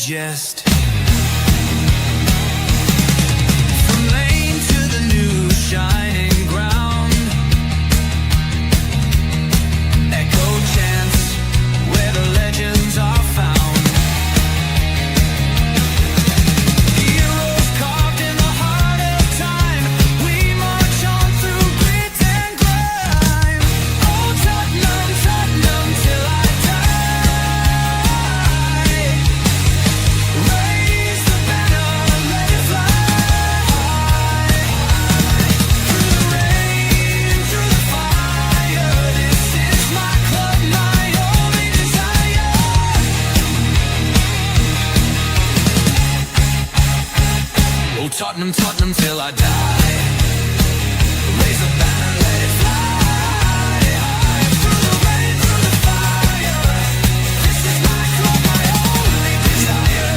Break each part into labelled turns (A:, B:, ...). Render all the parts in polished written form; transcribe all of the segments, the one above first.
A: digest. From lane to the new shining ground, echo chants where the legends are found. Heroes carved in the heart of time, we march on through grit and grime. Oh Tottenham, Tottenham till I die. Raise the banner, let it fly through the rain, through the fire. This is my club, my only desire. Oh Tottenham, Tottenham till I die. Raise the banner, let it fly through the rain, through the fire. This is my club, my only desire.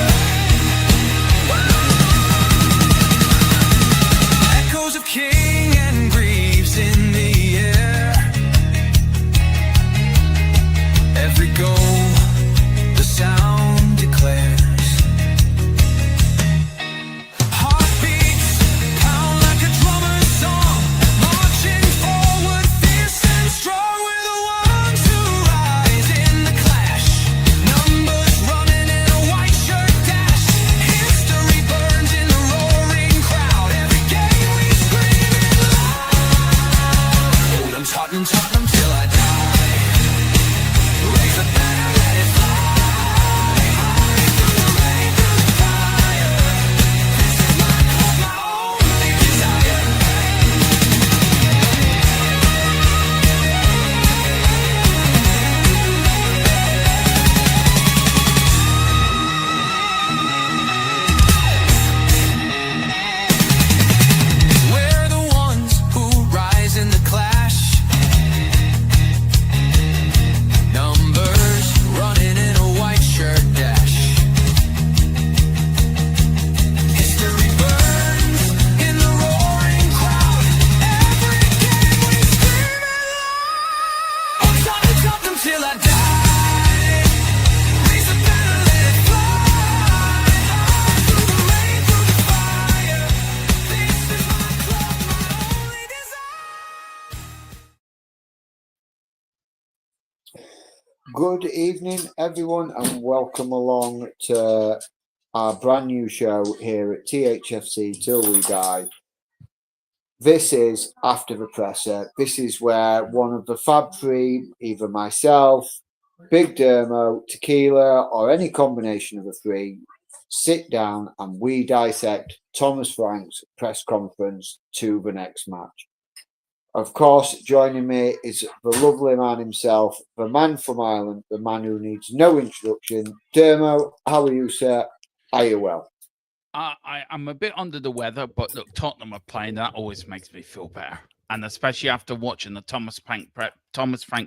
A: Echoes of King and Greaves in the air. Every goal, the sound declares. Heartbeats pound like a drummer's song, marching forward, fierce and strong. We're the ones who rise in the clash. Numbers running in a white shirt dash. History burns in the roaring crowd. Every game we scream it loud. Oh, Tottenham, Tottenham till I die. Raise the banner, let it fly through the rain, through the fire. This is my club, my only desire. We're the ones who rise in the clash. Numbers running in a white shirt dash. History burns in the roaring crowd. Every game we scream it loud. Oh Tottenham, Tottenham till I die. Raise the banner, let it fly through the rain, through the fire. This is my club, my only desire.
B: Good evening, everyone, and welcome along to our brand new show here at THFC Till We Die. This is After the Presser. This is where one of the Fab Three, either myself, Big Dermo, Tequila, or any combination of the three, sit down and we dissect Thomas Frank's press conference to the next match. Of course, joining me is the lovely man himself, the man from Ireland, the man who needs no introduction. Dermo, how are you, sir? Are you well?
C: I'm a bit under the weather, but look, Tottenham are playing. That always makes me feel better, and especially after watching the Thomas Frank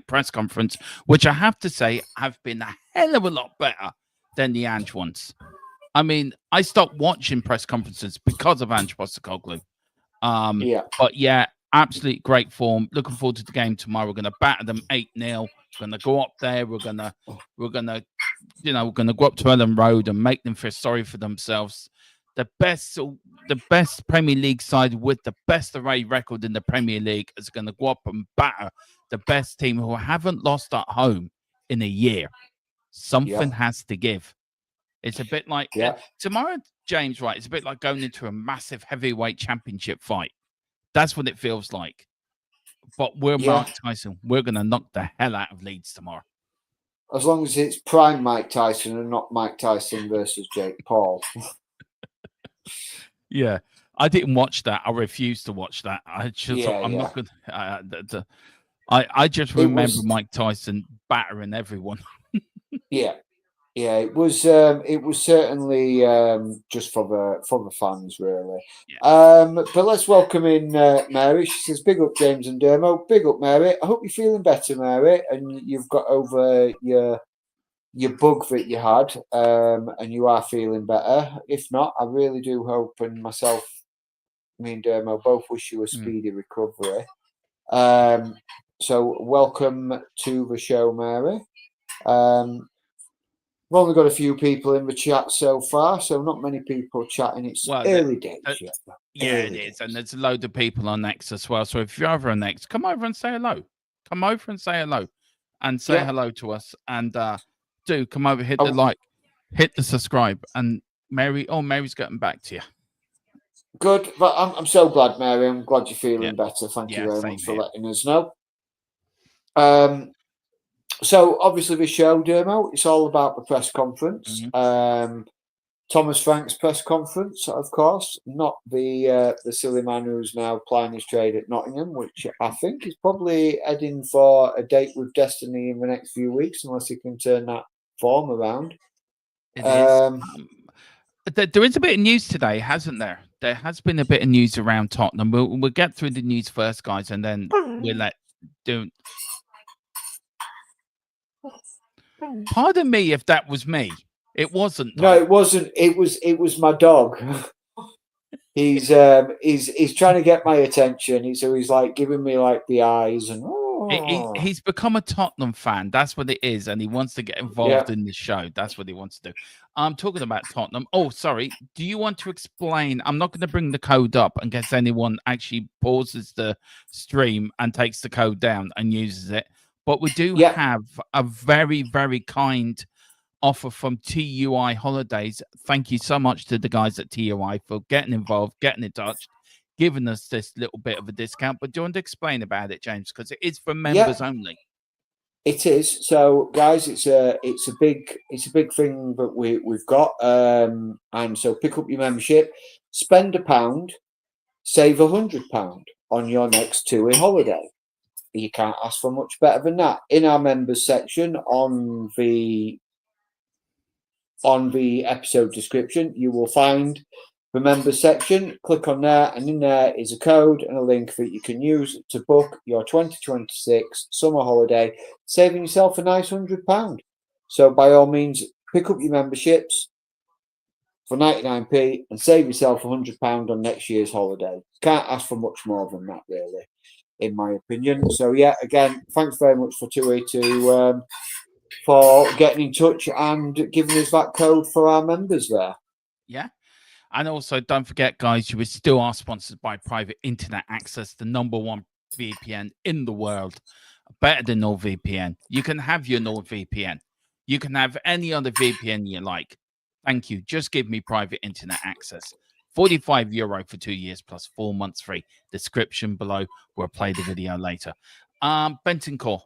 C: press conference, which I have to say have been a hell of a lot better than the Ange ones. I mean, I stopped watching press conferences because of Ange Postecoglou.
B: Yeah.
C: But yeah, absolute great form. Looking forward to the game tomorrow. We're going to batter them 8-0. We're going to go up there. We're going to go up to Elland Road and make them feel sorry for themselves. The best Premier League side with the best away record in the Premier League is going to go up and batter the best team who haven't lost at home in a year. Something has to give. It's a bit like tomorrow, James, right? It's a bit like going into a massive heavyweight championship fight. That's what it feels like. But we're Mark Tyson. We're going to knock the hell out of Leeds tomorrow.
B: As long as it's prime Mike Tyson and not Mike Tyson versus Jake Paul.
C: Yeah. I didn't watch that. I refused to watch that. I just not going to. I just remember Mike Tyson battering everyone.
B: Yeah, it was certainly just for the fans, really. Yeah. But let's welcome in Mary. She says, "Big up James and Dermo." Big up, Mary. I hope you're feeling better, Mary, and you've got over your bug that you had, and you are feeling better. If not, I really do hope, and myself, me and Dermo both wish you a speedy recovery. So welcome to the show, Mary. We've only got a few people in the chat so far, so not many people chatting. It's
C: Well,
B: early days yet.
C: Yeah, it is. And there's a load of people on X as well. So if you're over on X, come over and say hello. Come over and say hello. And say hello to us. And do come over, hit the like, hit the subscribe. And Mary's getting back to you.
B: Good. But I'm so glad, Mary. I'm glad you're feeling better. Thank you very much for letting us know. So obviously the show, Dermo, it's all about the press conference. Thomas Frank's press conference, of course, not the silly man who's now plying his trade at Nottingham, which I think is probably heading for a date with Destiny in the next few weeks, unless he can turn that form around.
C: There is a bit of news today, hasn't there? There has been a bit of news around Tottenham. We'll get through the news first, guys, and then we'll do. Pardon me if that was me. It wasn't.
B: No, it wasn't. It was my dog. He's trying to get my attention. So he's like giving me like the eyes and
C: he's become a Tottenham fan. That's what it is, and he wants to get involved in the show. That's what he wants to do. I'm talking about Tottenham. Oh, sorry. Do you want to explain? I'm not going to bring the code up in case anyone actually pauses the stream and takes the code down and uses it. But we do have a very, very kind offer from TUI Holidays. Thank you so much to the guys at TUI for getting involved, getting in touch, giving us this little bit of a discount. But do you want to explain about it, James? Because it is for members only.
B: It is. So, guys, it's a big thing that we've got. And so, pick up your membership, spend £1, save £100 on your next TUI holiday. You can't ask for much better than that. In our members section on the episode description, you will find the members section. Click on there, and in there is a code and a link that you can use to book your 2026 summer holiday, saving yourself a nice £100. So by all means, pick up your memberships for 99p and save yourself £100 on next year's holiday. Can't ask for much more than that, really, in my opinion. So yeah, again, thanks very much for TUI for getting in touch and giving us that code for our members there.
C: Yeah. And also, don't forget, guys, you still are sponsored by Private Internet Access, the #1 VPN in the world, better than NordVPN. You can have your NordVPN. You can have any other VPN you like. Thank you. Just give me Private Internet Access. €45 for 2 years plus 4 months free. Description below. We'll play the video later. Benton Core.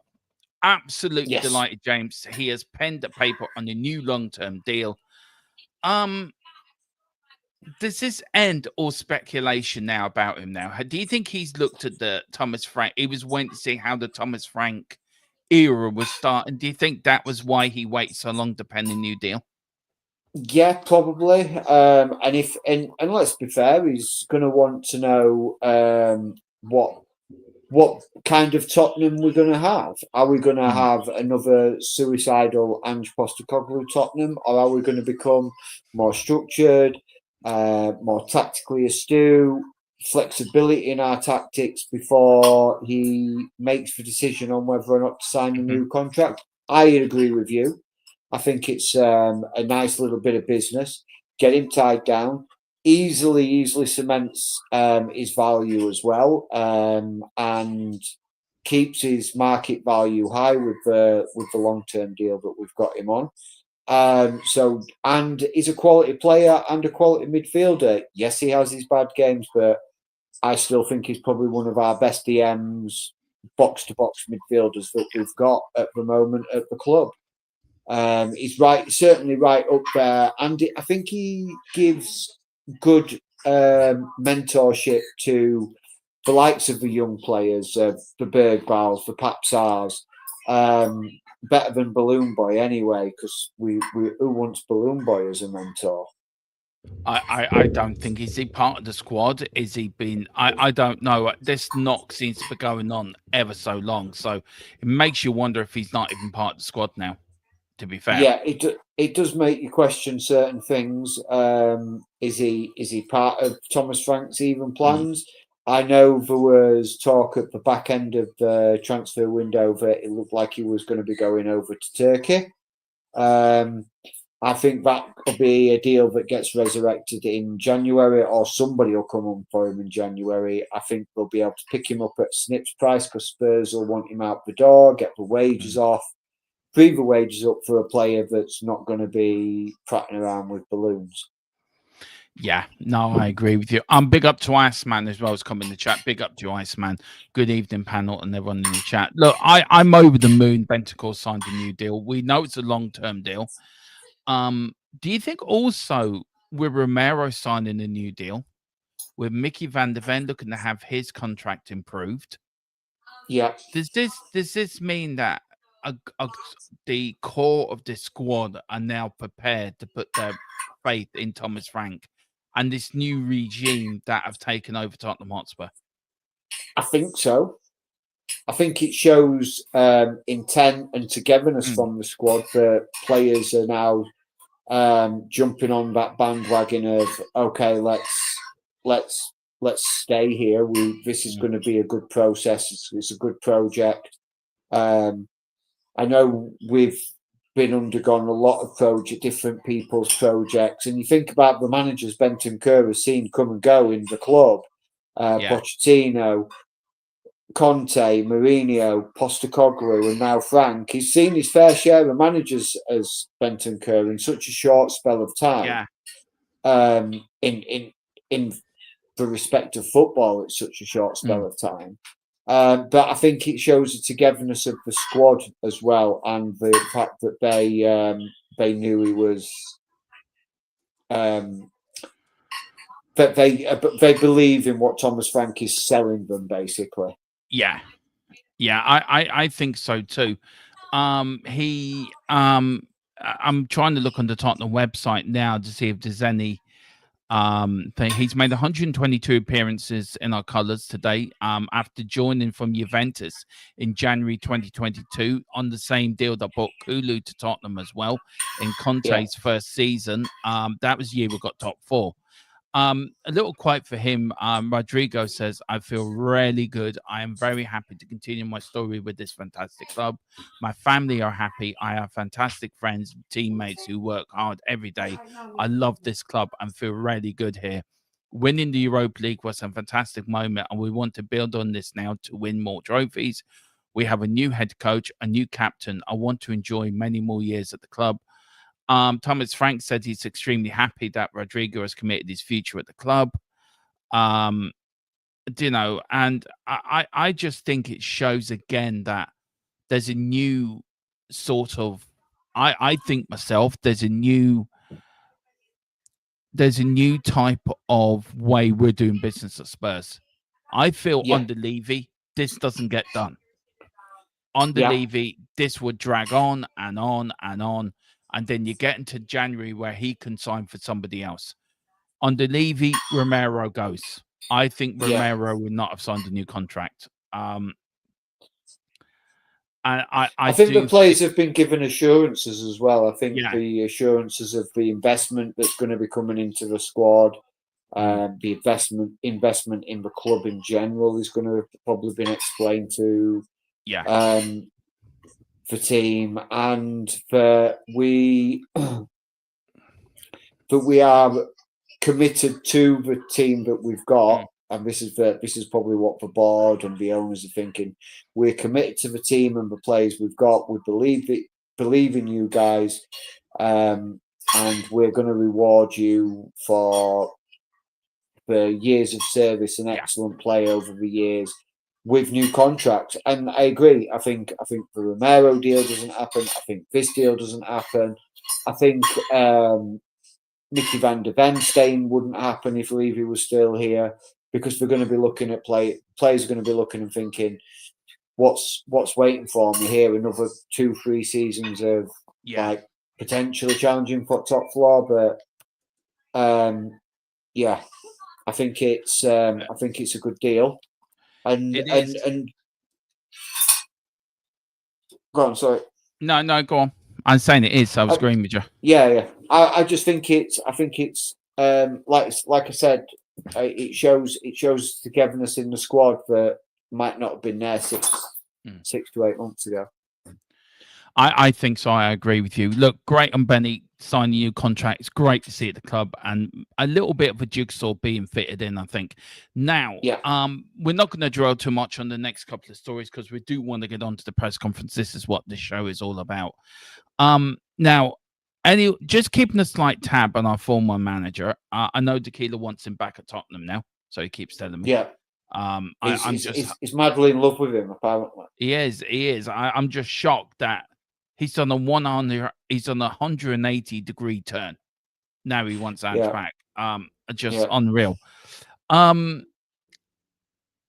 C: Absolutely delighted, James. He has penned a paper on a new long-term deal. Does this end all speculation now about him now? Do you think he's looked at the Thomas Frank? He was waiting to see how the Thomas Frank era was starting. Do you think that was why he waited so long to pen a new deal?
B: Yeah, probably. And let's be fair, he's going to want to know what kind of Tottenham we're going to have. Are we going to have another suicidal Ange Postecoglou Tottenham, or are we going to become more structured, more tactically astute, flexibility in our tactics before he makes the decision on whether or not to sign a new contract? I agree with you. I think it's a nice little bit of business. Get him tied down. Easily cements his value as well, and keeps his market value high with the long-term deal that we've got him on. And he's a quality player and a quality midfielder. Yes, he has his bad games, but I still think he's probably one of our best DMs, box-to-box midfielders that we've got at the moment at the club. He's certainly right up there, and I think he gives good mentorship to the likes of the young players, the Bergvals, the Papsars, better than Balloon Boy anyway, because we who wants Balloon Boy as a mentor?
C: I don't think is he part of the squad. Is he been? I don't know. This knock seems to be going on ever so long, so it makes you wonder if he's not even part of the squad now. To be fair,
B: yeah, it does make you question certain things. Is he part of Thomas Frank's even plans? I know there was talk at the back end of the transfer window that it looked like he was going to be going over to Turkey. I think that could be a deal that gets resurrected in January, or somebody will come on for him in January. I think they'll be able to pick him up at Snip's price because Spurs will want him out the door, get the wages off, free the wages up for a player that's not going to be prattling around with balloons.
C: Yeah, no, I agree with you. Big up to Iceman as well as coming in the chat. Big up to Iceman. Good evening, panel, and everyone in the chat. Look, I'm over the moon. Bentancur signed a new deal. We know it's a long-term deal. Do you think also with Romero signing a new deal, with Mickey van der Ven looking to have his contract improved?
B: Yeah.
C: Does this mean that the core of the squad are now prepared to put their faith in Thomas Frank and this new regime that have taken over Tottenham Hotspur?
B: I think so. I think it shows intent and togetherness from the squad. The players are now jumping on that bandwagon of, okay, let's stay here. This is going to be a good process. It's a good project. I know we've been undergone a lot of different people's projects, and you think about the managers Bentancur has seen come and go in the club. Pochettino, Conte, Mourinho, Postecoglou, and now Frank. He's seen his fair share of managers as Bentancur in such a short spell of time. In the respect of football, it's such a short spell of time. But I think it shows the togetherness of the squad as well, and the fact that they knew he was. That they believe in what Thomas Frank is selling them, basically.
C: Yeah, I think so too. I'm trying to look on the Tottenham website now to see if there's any thing. He's made 122 appearances in our colours today. After joining from Juventus in January 2022 on the same deal that brought Kulu to Tottenham as well in Conte's first season. That was the year we got top 4. A little quote for him. Rodrigo says, I feel really good. I am very happy to continue my story with this fantastic club. My family are happy. I have fantastic friends, teammates who work hard every day. I love this club and feel really good here. Winning the Europa League was a fantastic moment, and we want to build on this now to win more trophies. We have a new head coach, a new captain. I want to enjoy many more years at the club. Thomas Frank said he's extremely happy that Rodrigo has committed his future at the club. And I just think it shows again that there's a new sort of, I think myself, there's a new type of way we're doing business at Spurs. I feel under Levy, this doesn't get done. Under Levy, this would drag on and on and on. And then you get into January where he can sign for somebody else. Under Levy, Romero goes. I think Romero would not have signed a new contract. And I
B: think the players have been given assurances as well. I think the assurances of the investment that's going to be coming into the squad, the investment in the club in general is going to have probably been explained to the team, and that we are committed to the team that we've got. And this is probably what the board and the owners are thinking. We're committed to the team and the players we've got. We believe in you guys, and we're going to reward you for the years of service and excellent play over the years with new contracts. And I agree. I think the Romero deal doesn't happen. I think this deal doesn't happen. I think Mickey van der Ven staying wouldn't happen if Levy was still here, because they're going to be looking at players are going to be looking and thinking, what's waiting for me here? Another 2-3 seasons of like potentially challenging for top floor. But I think it's a good deal. And go on, sorry.
C: No, go on. I'm saying it is. I was agreeing with you.
B: Yeah. I just think it's. Like I said, it shows togetherness in the squad that might not have been there 6 to 8 months ago.
C: I think so. I agree with you. Look, great on Benny. signing a new contract. It's great to see at the club, and a little bit of a jigsaw being fitted in, I think. Now, we're not going to dwell too much on the next couple of stories because we do want to get on to the press conference. This is what this show is all about. Now, just keeping a slight tab on our former manager. I know Tequila wants him back at Tottenham now, so he keeps telling me.
B: Yeah. He's madly in love with him, apparently.
C: He is. I'm just shocked that he's on a 180-degree turn. Now he wants Ange back. Just unreal.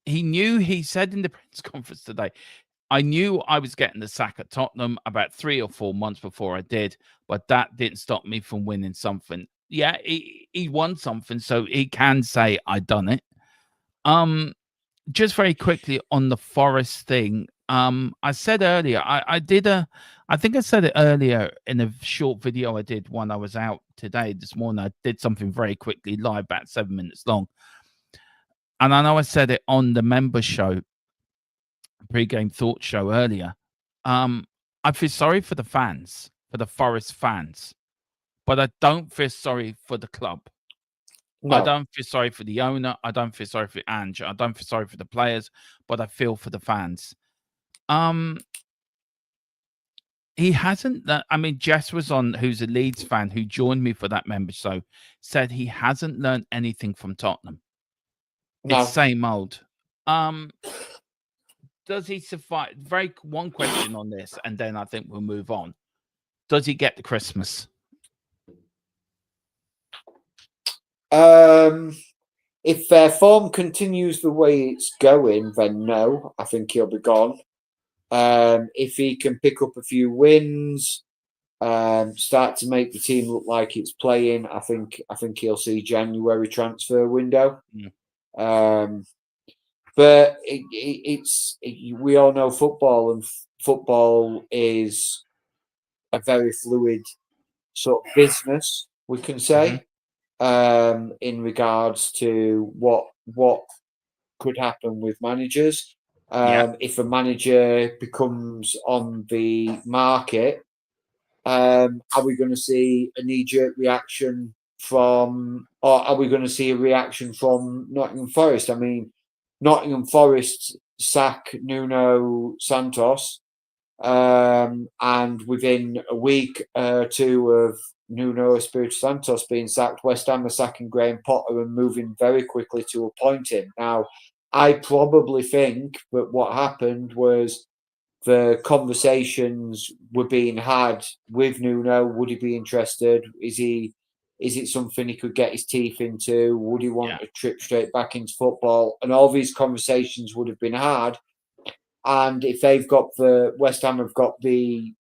C: He said in the press conference today, I knew I was getting the sack at Tottenham about 3 or 4 months before I did, but that didn't stop me from winning something. Yeah, he won something, so he can say I done it. Just very quickly on the Forest thing. I said earlier, I think I said it earlier in a short video I did when I was out this morning. I did something very quickly live, about 7 minutes long. And I know I said it on the member show, pre-game thought show earlier. I feel sorry for the fans, for the Forest fans, but I don't feel sorry for the club. No. I don't feel sorry for the owner. I don't feel sorry for Ange. I don't feel sorry for the players, but I feel for the fans. He hasn't. I mean, Jess was on, who's a Leeds fan, who joined me for that member show, said he hasn't learned anything from Tottenham. No. It's same old. Does he survive? One question on this, and then I think we'll move on. Does he get the Christmas?
B: If their form continues the way it's going, then no, I think he'll be gone. If he can pick up a few wins, start to make the team look like it's playing, I think he'll see January transfer window. But we all know football, and football is a very fluid sort of business, we can say. In regards to what could happen with managers. If a manager becomes on the market, are we going to see a knee-jerk reaction or are we going to see a reaction from Nottingham Forest? I mean, Nottingham Forest sack Nuno Santos, and within a week or two of Nuno Espirito Santos being sacked, West Ham are sacking Graham Potter and moving very quickly to appoint him. Now, I probably think that what happened was the conversations were being had with Nuno. Would he be interested? Is it something he could get his teeth into? Would he want a trip straight back into football? And all these conversations would have been had. And if West Ham have got the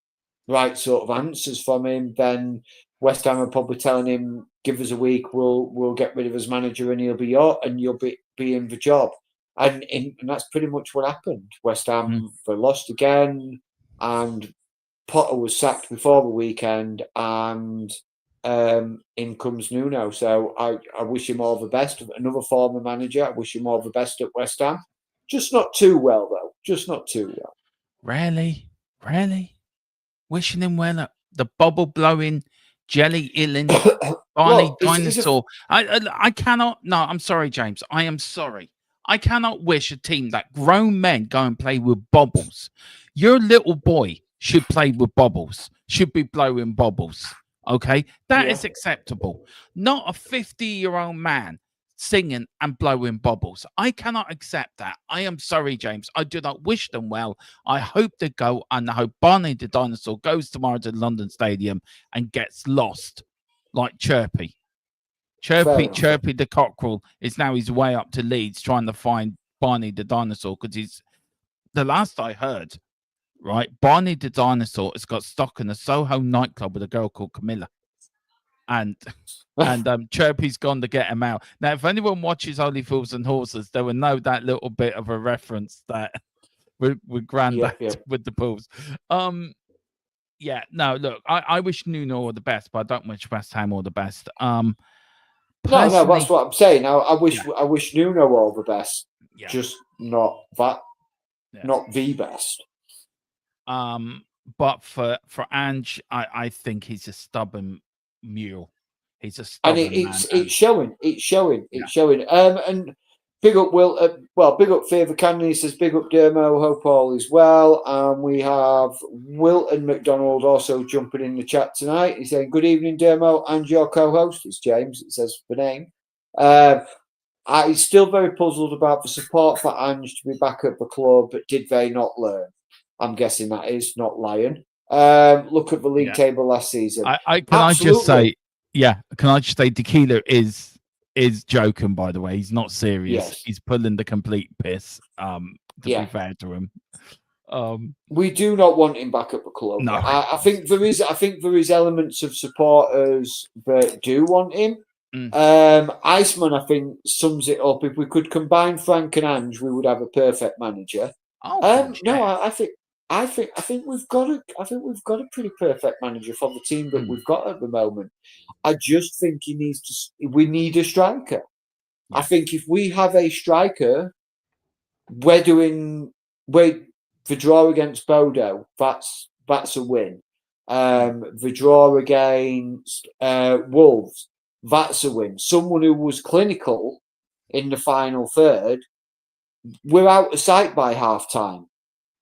B: right sort of answers from him, then West Ham are probably telling him, give us a week, we'll get rid of his manager and you'll be in the job. And that's pretty much what happened. West Ham were lost again, and Potter was sacked before the weekend, and in comes Nuno. So I wish him all the best. Another former manager, I wish him all the best at West Ham. Just not too well, though. Just not too well.
C: Really? Wishing him well at the bubble blowing, jelly illing, Barney dinosaur. I cannot. No, I'm sorry, James. I am sorry. I cannot wish a team that grown men go and play with bubbles. Your little boy should play with bubbles. Should be blowing bubbles. Okay, that is acceptable. Not a 50-year-old man singing and blowing bubbles. I cannot accept that. I am sorry, James. I do not wish them well. I hope they go, and I hope Barney the dinosaur goes tomorrow to London Stadium and gets lost like Chirpy. Chirpy the cockerel is now his way up to Leeds trying to find Barney the dinosaur, because the last I heard, right, Barney the dinosaur has got stock in a Soho nightclub with a girl called Camilla. And Chirpy's gone to get him out. Now, if anyone watches Only Fools and Horses, they will know that little bit of a reference that with Grandad with the pools. No, look, I wish Nuno all the best, but I don't wish West Ham all the best. No,
B: that's what I'm saying. I wish Nuno all the best, just not the best.
C: But for Ange, I think he's a stubborn mule. He's a
B: And
C: stubborn man.
B: it's showing. It's showing.
C: Yeah.
B: It's showing. And big up Will. Well, big up Favour Cannon. He says big up Dermo. Hope all is well. And we have Wilton McDonald also jumping in the chat tonight. He's saying good evening, Dermo, and your co-host. It's James. It says the name. I'm still very puzzled about the support for Ange to be back at the club, but did they not learn? I'm guessing that is not Lion. Look at the league table last season.
C: I just say, can I just say Tequila is joking, by the way. He's not serious.
B: Yes.
C: He's pulling the complete piss, to be fair to him.
B: We do not want him back at the club.
C: No.
B: I think there is elements of supporters that do want him. Iceman, I think, sums it up. If we could combine Frank and Ange, we would have a perfect manager. I think we've got a pretty perfect manager for the team that we've got at the moment. I just think we need a striker. Yeah. I think if we have a striker, the draw against Bodo, that's a win. The draw against Wolves, that's a win. Someone who was clinical in the final third, we're out of sight by half time.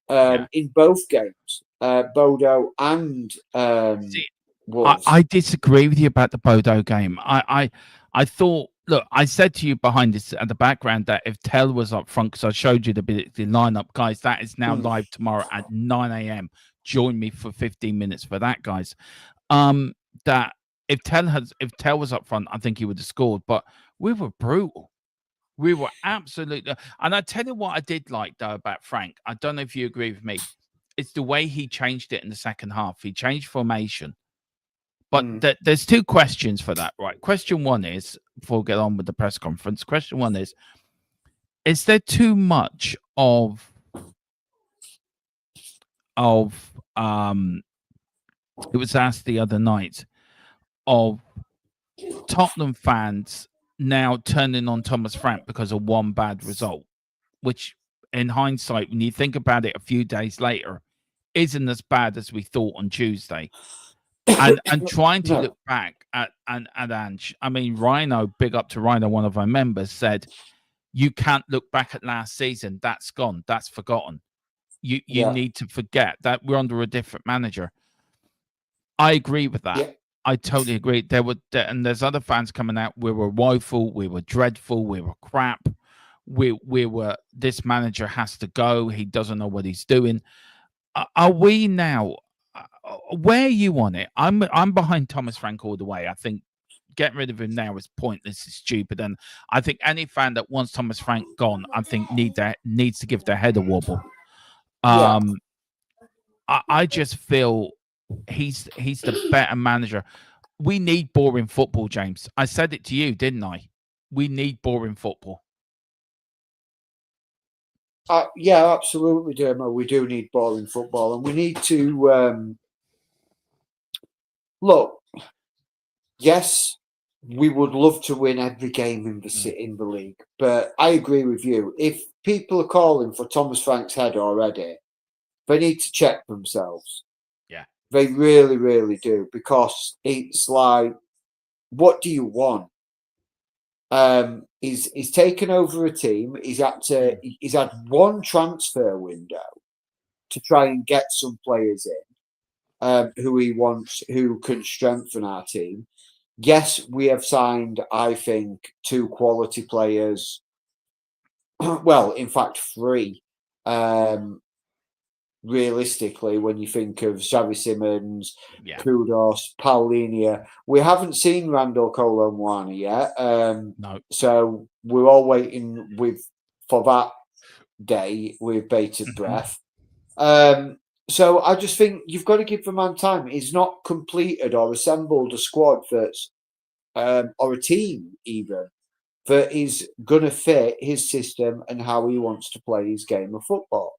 B: In both games, Bodo and Wolves.
C: I disagree with you about the Bodo game. I thought, look, I said to you behind this at the background that if Tell was up front, because I showed you the lineup, guys, that is now live tomorrow at 9 a.m. Join me for 15 minutes for that, guys. That if Tell was up front, I think he would have scored, but we were brutal. We were absolutely, and I tell you what I did like though about Frank. I don't know if you agree with me. It's the way he changed it in the second half. He changed formation. But there's two questions for that, right? Question one is, before we get on with the press conference, question one is there too much of it was asked the other night of Tottenham fans now turning on Thomas Frank because of one bad result, which in hindsight, when you think about it a few days later, isn't as bad as we thought on Tuesday. And trying to look back at Ange, I mean, Rhino, big up to Rhino, one of our members, said, you can't look back at last season. That's gone. That's forgotten. You need to forget that we're under a different manager. I agree with that. Yeah. I totally agree. And there's other fans coming out. We were woeful. We were dreadful. We were crap. We were. This manager has to go. He doesn't know what he's doing. Are we now? Where are you on it? I'm behind Thomas Frank all the way. I think getting rid of him now is pointless. It's stupid. And I think any fan that wants Thomas Frank gone, I think needs to give their head a wobble. I just feel he's the better manager. We need boring football, James. I said it to you, didn't I? We need boring football.
B: Yeah, absolutely, Dermo. We do need boring football, and we need to look. Yes, we would love to win every game in the league, but I agree with you. If people are calling for Thomas Frank's head already, they need to check themselves.
C: Yeah.
B: They really, really do, because it's like, what do you want? He's taken over a team. He's had one transfer window to try and get some players in who he wants, who can strengthen our team. Yes, we have signed, I think, 2 quality players. Well, in fact, 3. Realistically, when you think of Xavi Simons, Kudos, Paulinho, we haven't seen Randall Kolo Muani yet.
C: No.
B: So we're all waiting for that day with bated breath. So I just think you've got to give the man time. He's not completed or assembled a squad that's or a team even that is going to fit his system and how he wants to play his game of football.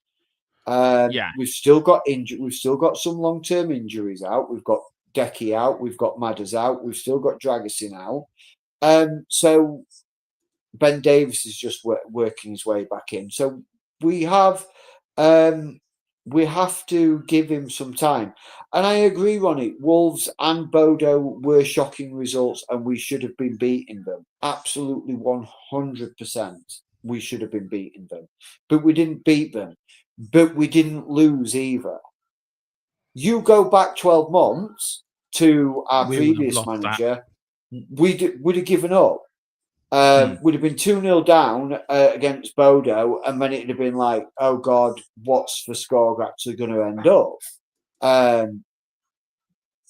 B: We've still got We've still got some long-term injuries out. We've got Decky out. We've got Madders out. We've still got Dragusin out. So Ben Davis is just working his way back in. So we have we have to give him some time. And I agree, Ronnie. Wolves and Bodo were shocking results, and we should have been beating them. Absolutely 100%. We should have been beating them. But we didn't beat them. But we didn't lose either. You go back 12 months to our
C: We would have
B: previous
C: lost
B: manager, we'd have given up.
C: Hmm.
B: We'd have been 2-0 down against Bodo, and then it'd have been like, oh God, what's the score actually going to end up?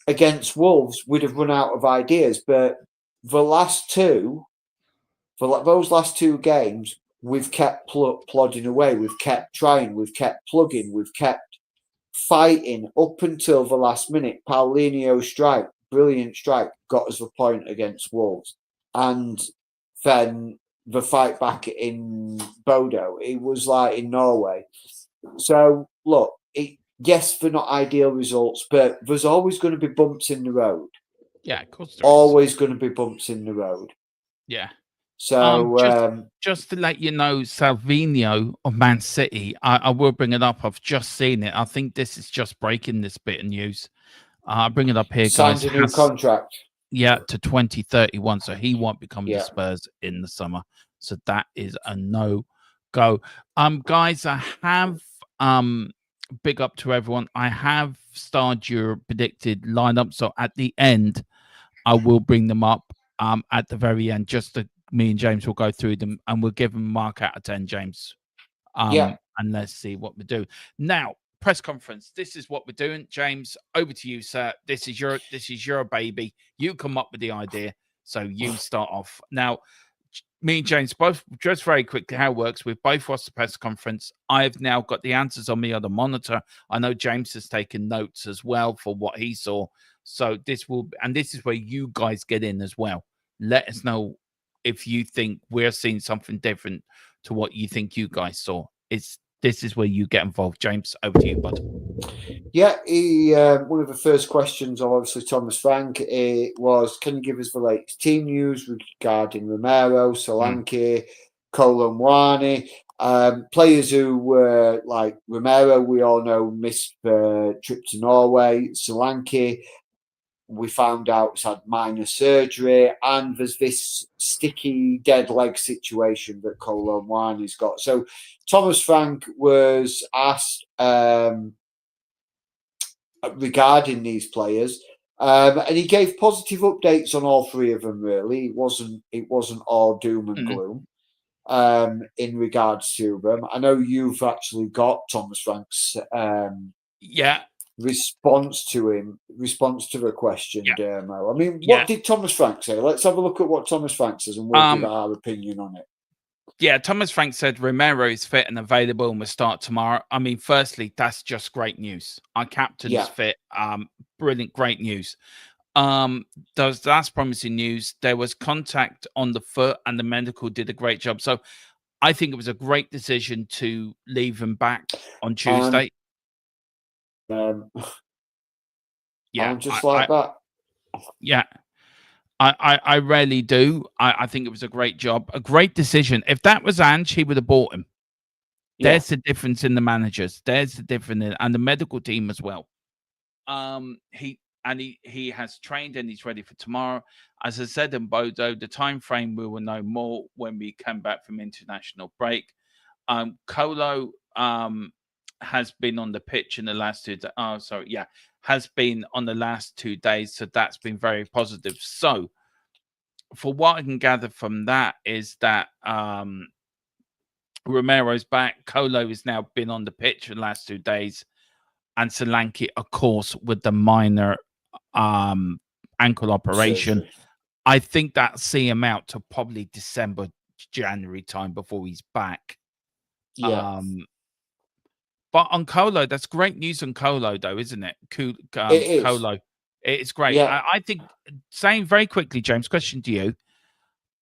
B: Against Wolves, we'd have run out of ideas. But the last two, for those last two games, we've kept plodding away. We've kept trying. We've kept plugging. We've kept fighting up until the last minute. Paulinho's strike, brilliant strike, got us the point against Wolves. And then the fight back in Bodo, it was like in Norway. So, look, yes, they're not ideal results, but there's always going to be bumps in the road.
C: Yeah, of course there is.
B: Always going to be bumps in the road.
C: Yeah.
B: So,
C: just to let you know, Salvino of Man City, I will bring it up. I've just seen it. I think this is just breaking this bit of news. I'll bring it up here,
B: signed
C: guys.
B: a new contract.
C: Yeah, to 2031. So he won't become the
B: Yeah.
C: Spurs in the summer. So that is a no-go. Guys, I have big up to everyone. I have started your predicted lineup. So at the end, I will bring them up at the very end. Just to, me and James will go through them and we'll give them a mark out of 10, James.
B: Yeah.
C: And let's see what we do. Now, press conference. This is what we're doing. James, over to you, sir. This is your baby. You come up with the idea. So you start off. Now, me and James both, just very quickly, how it works. We've both watched the press conference. I've now got the answers on me on the monitor. I know James has taken notes as well for what he saw. So this is where you guys get in as well. Let us know if you think we're seeing something different to what you think you guys saw. This is where you get involved. James, over to you, bud.
B: Yeah, one of the first questions of obviously Thomas Frank was, can you give us the latest team news regarding Romero, Solanke, Colomwani, players who were like Romero, we all know missed the trip to Norway. Solanke, we found out has had minor surgery, and there's this sticky dead leg situation that Colomwani's got. So Thomas Frank was asked regarding these players, and he gave positive updates on all three of them. Really, it wasn't all doom and gloom in regards to them. I know you've actually got Thomas Frank's response to the question, Dermo. I mean, what did Thomas Frank say? Let's have a look at what Thomas Frank says, and we'll give our opinion on it.
C: Yeah, Thomas Frank said Romero is fit and available and will start tomorrow. I mean, firstly, that's just great news. Our captain's fit. Brilliant, great news. That's promising news. There was contact on the foot and the medical did a great job. So I think it was a great decision to leave him back on Tuesday.
B: I'm just like that.
C: Yeah. I rarely do. I think it was a great job, a great decision. If that was Ange, he would have bought him. There's the difference in the managers. There's the difference and the medical team as well. He has trained and he's ready for tomorrow. As I said in Bodo, the time frame we will know more when we come back from international break. Colo has been on the pitch in the last 2 days. Oh, sorry, has been on the last 2 days, so that's been very positive. So, for what I can gather from that is that Romero's back. Colo has now been on the pitch for the last 2 days, and Solanke, of course, with the minor ankle operation. Surgery. I think that'll see him out to probably December, January time before he's back.
B: Yeah.
C: But on Colo, that's great news on Colo, though, isn't it?
B: It is.
C: Colo. It's great.
B: Yeah.
C: I think, saying very quickly, James, question to you.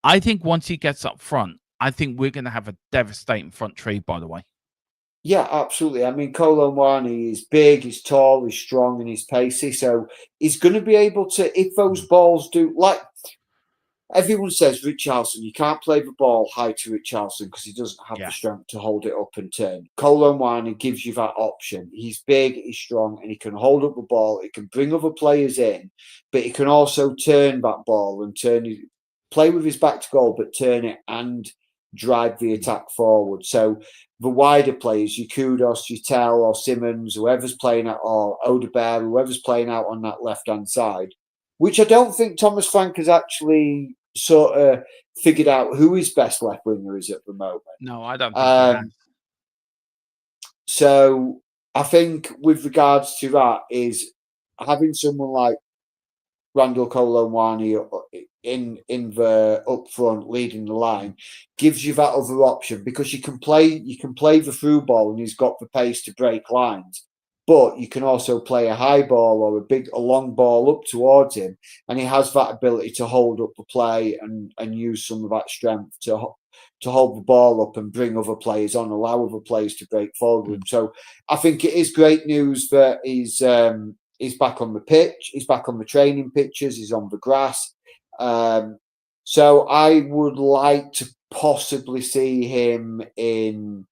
C: I think once he gets up front, I think we're going to have a devastating front three, by the way.
B: Yeah, absolutely. I mean, Colomwani is big, he's tall, he's strong, and he's pacey. So he's going to be able to, if those balls do, like, everyone says Richarlison, you can't play the ball high to Richarlison because he doesn't have
C: Yeah.
B: the strength to hold it up and turn. Kolo Muani gives you that option. He's big, he's strong, and he can hold up the ball. He can bring other players in, but he can also turn that ball and play with his back to goal, but turn it and drive the attack forward. So the wider players, your Kudos, your Tell, or Simmons, whoever's playing out, or Odegaard, whoever's playing out on that left-hand side, which I don't think Thomas Frank has actually sort of figured out who his best left winger is at the moment.
C: No, I don't think he has.
B: So I think with regards to that is having someone like Randall Kolo Muani in the up front leading the line gives you that other option, because you can play the through ball and he's got the pace to break lines, but you can also play a high ball or a long ball up towards him, and he has that ability to hold up the play and use some of that strength to hold the ball up and bring other players on, allow other players to break forward with him. So I think it is great news that he's back on the pitch, he's back on the training pitches, he's on the grass. So I would like to possibly see him in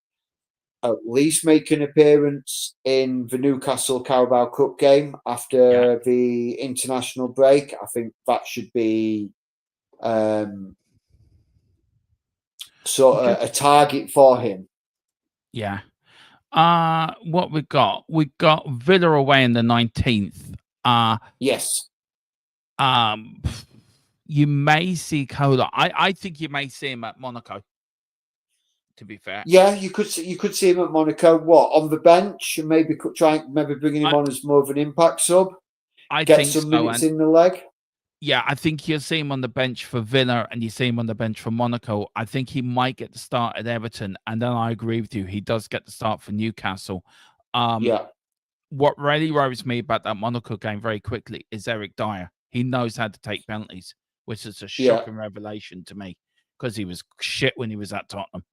B: at least make an appearance in the Newcastle Carabao Cup game after the international break. I think that should be sort of a target for him.
C: Yeah. What we got? We got Villa away in the 19th.
B: Yes.
C: You may see Kola. I think you may see him at Monaco. To be fair,
B: yeah, you could see him at Monaco. What, on the bench, and maybe bringing him on as more of an impact sub.
C: I
B: Get
C: think
B: some
C: so,
B: minutes in the leg.
C: Yeah, I think you'll see him on the bench for Villa and you see him on the bench for Monaco. I think he might get the start at Everton, and then I agree with you. He does get the start for Newcastle. What really worries me about that Monaco game very quickly is Eric Dyer. He knows how to take penalties, which is a shocking revelation to me, because he was shit when he was at Tottenham.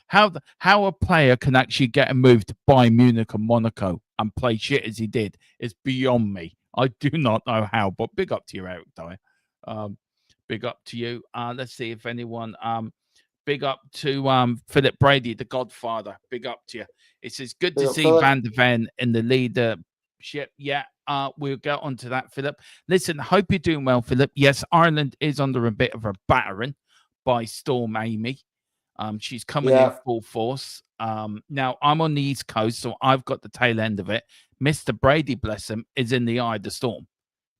C: How a player can actually get a move to Bayern Munich and Monaco and play shit as he did is beyond me. I do not know how, but big up to you, Eric Dyer. Big up to you. Let's see if anyone. Big up to Philip Brady, the Godfather. Big up to you. It says good to see Van de Ven in the leadership. Yeah, we'll get onto that, Philip. Listen, hope you're doing well, Philip. Yes, Ireland is under a bit of a battering by Storm Amy. She's coming in full force. Now, I'm on the East Coast, so I've got the tail end of it. Mr. Brady, bless him, is in the eye of the storm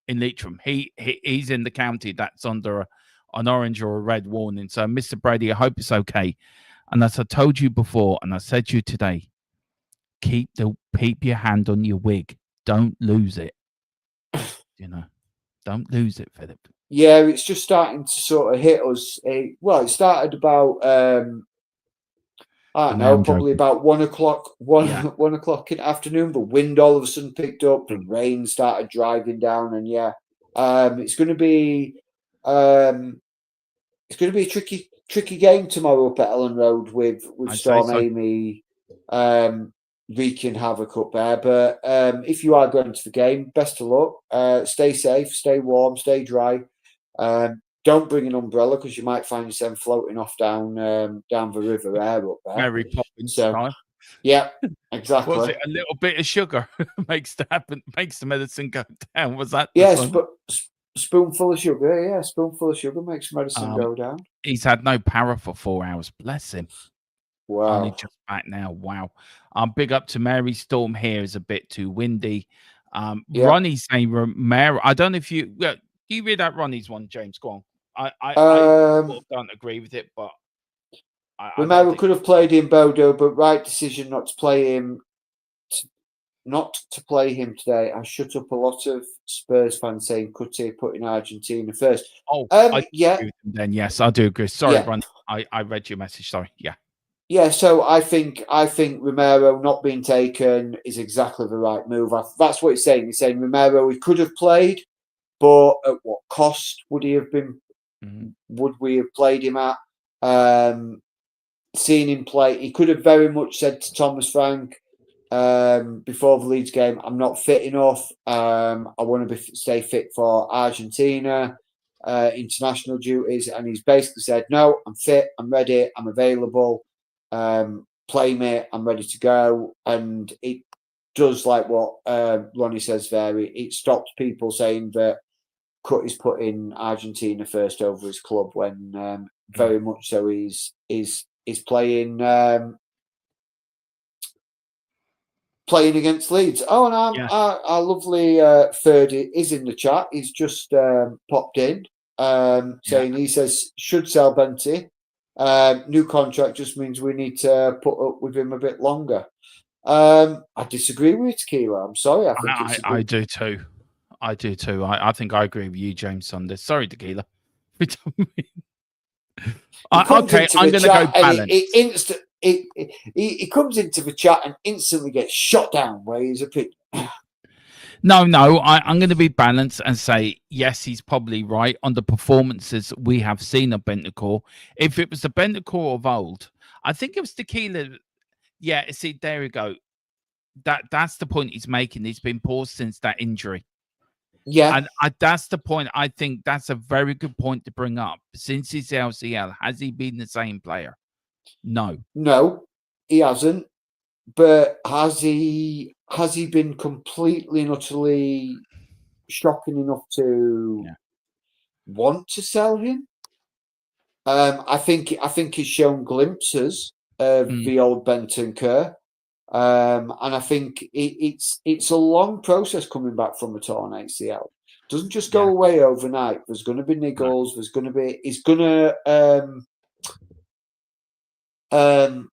C: in Leitrim. He's in the county that's under an orange or a red warning. So, Mr. Brady, I hope it's okay. And as I told you before, and I said to you today, keep your hand on your wig. Don't lose it. Don't lose it, Philip.
B: Yeah, it's just starting to sort of hit us. It started about I don't know, probably about 1 o'clock, 1 o'clock in the afternoon. The wind all of a sudden picked up, and rain started driving down, and it's going to be a tricky game tomorrow up at Elland Road with Storm Amy wreaking havoc up there. But if you are going to the game, best of luck. Stay safe, stay warm, stay dry. Don't bring an umbrella, because you might find yourself floating off down the river air up there.
C: Mary Poppins style.
B: Yeah, exactly.
C: Was it a little bit of sugar makes the medicine go down? Was that?
B: Yes, but spoonful of sugar. Yeah, spoonful of sugar makes medicine go down.
C: He's had no power for 4 hours. Bless him.
B: Wow.
C: Only just back now. Wow. Big up to Mary. Storm here is a bit too windy. Ronnie saying Romero. I don't know if you read out Ronnie's one, James. Go on. I don't agree with it, but
B: Romero could have played in Bodo, but right decision not to play him. Not to play him today. I shut up a lot of Spurs fans saying Coutinho put in Argentina first.
C: Then yes, I do agree. Sorry, Ronnie. I read your message. Sorry.
B: Yeah, so I think Romero not being taken is exactly the right move. That's what he's saying. He's saying Romero, he could have played, but at what cost would he have been? Would we have played him at? Seeing him play, he could have very much said to Thomas Frank, before the Leeds game, I'm not fit enough. I want to stay fit for Argentina international duties. And he's basically said, no, I'm fit, I'm ready, I'm available. Play me, I'm ready to go. And it does like what Ronnie says there. It stops people saying that Cut is putting Argentina first over his club when very much so he's playing playing against Leeds. Oh, and our lovely Ferdy is in the chat. He's just popped in saying he says should sell Benty. New contract just means we need to put up with him a bit longer. I disagree with Tequila. I'm sorry.
C: I do too. I do too. I think I agree with you, James, on this. Sorry, Tequila. Okay, I'm going to go balance.
B: He comes into the chat and instantly gets shot down where he's a pick.
C: No, I'm going to be balanced and say, yes, he's probably right on the performances we have seen of Bentancur. If it was the Bentancur of old, I think it was Tequila. Yeah, see, there we go. That's the point he's making. He's been paused since that injury.
B: Yeah.
C: And that's the point. I think that's a very good point to bring up. Since his LCL, has he been the same player? No.
B: No, he hasn't. But has he been completely and utterly shocking enough to want to sell him? I think he's shown glimpses of the old Bentancur. And I think it's a long process coming back from a torn ACL. It doesn't just go away overnight. There's going to be niggles. He's going to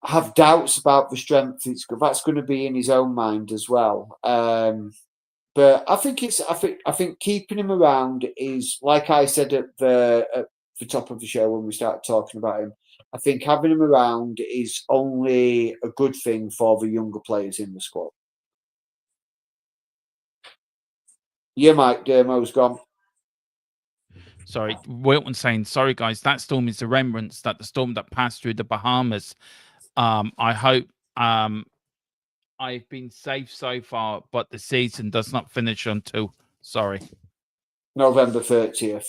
B: have doubts about the strength. That's going to be in his own mind as well. But I think keeping him around is, like I said at the top of the show when we started talking about him. I think having him around is only a good thing for the younger players in the squad. Yeah, Mike, Dermo's gone.
C: Sorry, Wilton saying, sorry, guys, that storm is the remnants that the storm that passed through the Bahamas. I hope I've been safe so far, but the season does not finish until,
B: November 30th.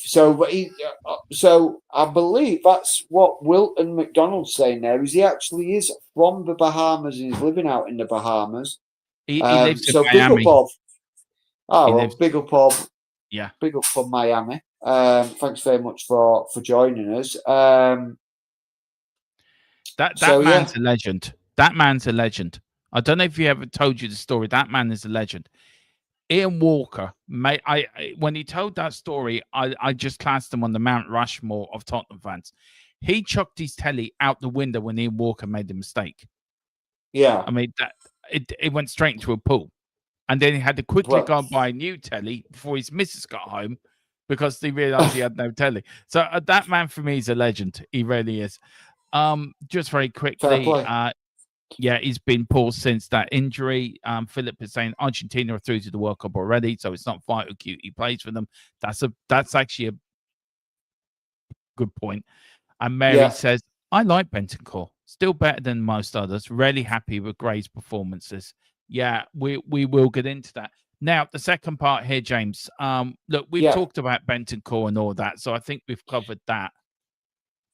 B: So I believe that's what Wilton McDonald's saying there. Is he actually is from the Bahamas and he's living out in the Bahamas.
C: He lives in
B: Big
C: Miami.
B: up of, big up of,
C: yeah,
B: big up from Miami. Thanks very much for joining us.
C: That man's a legend. That man's a legend. I don't know if he ever told you the story. That man is a legend. Ian Walker, mate, when he told that story, I just classed him on the Mount Rushmore of Tottenham fans. He chucked his telly out the window when Ian Walker made the mistake.
B: Yeah.
C: I mean, it went straight into a pool. And then he had to quickly go and buy a new telly before his missus got home because they realized he had no telly. So that man for me is a legend. He really is. Just very quickly, he's been paused since that injury. Philip is saying Argentina are through to the World Cup already, so it's not vital cute he plays for them. That's actually a good point. And Mary says, I like Bentancur. Still better than most others. Really happy with Gray's performances. Yeah, we will get into that. Now, the second part here, James. Look, we've talked about Bentancur and all that, so I think we've covered that.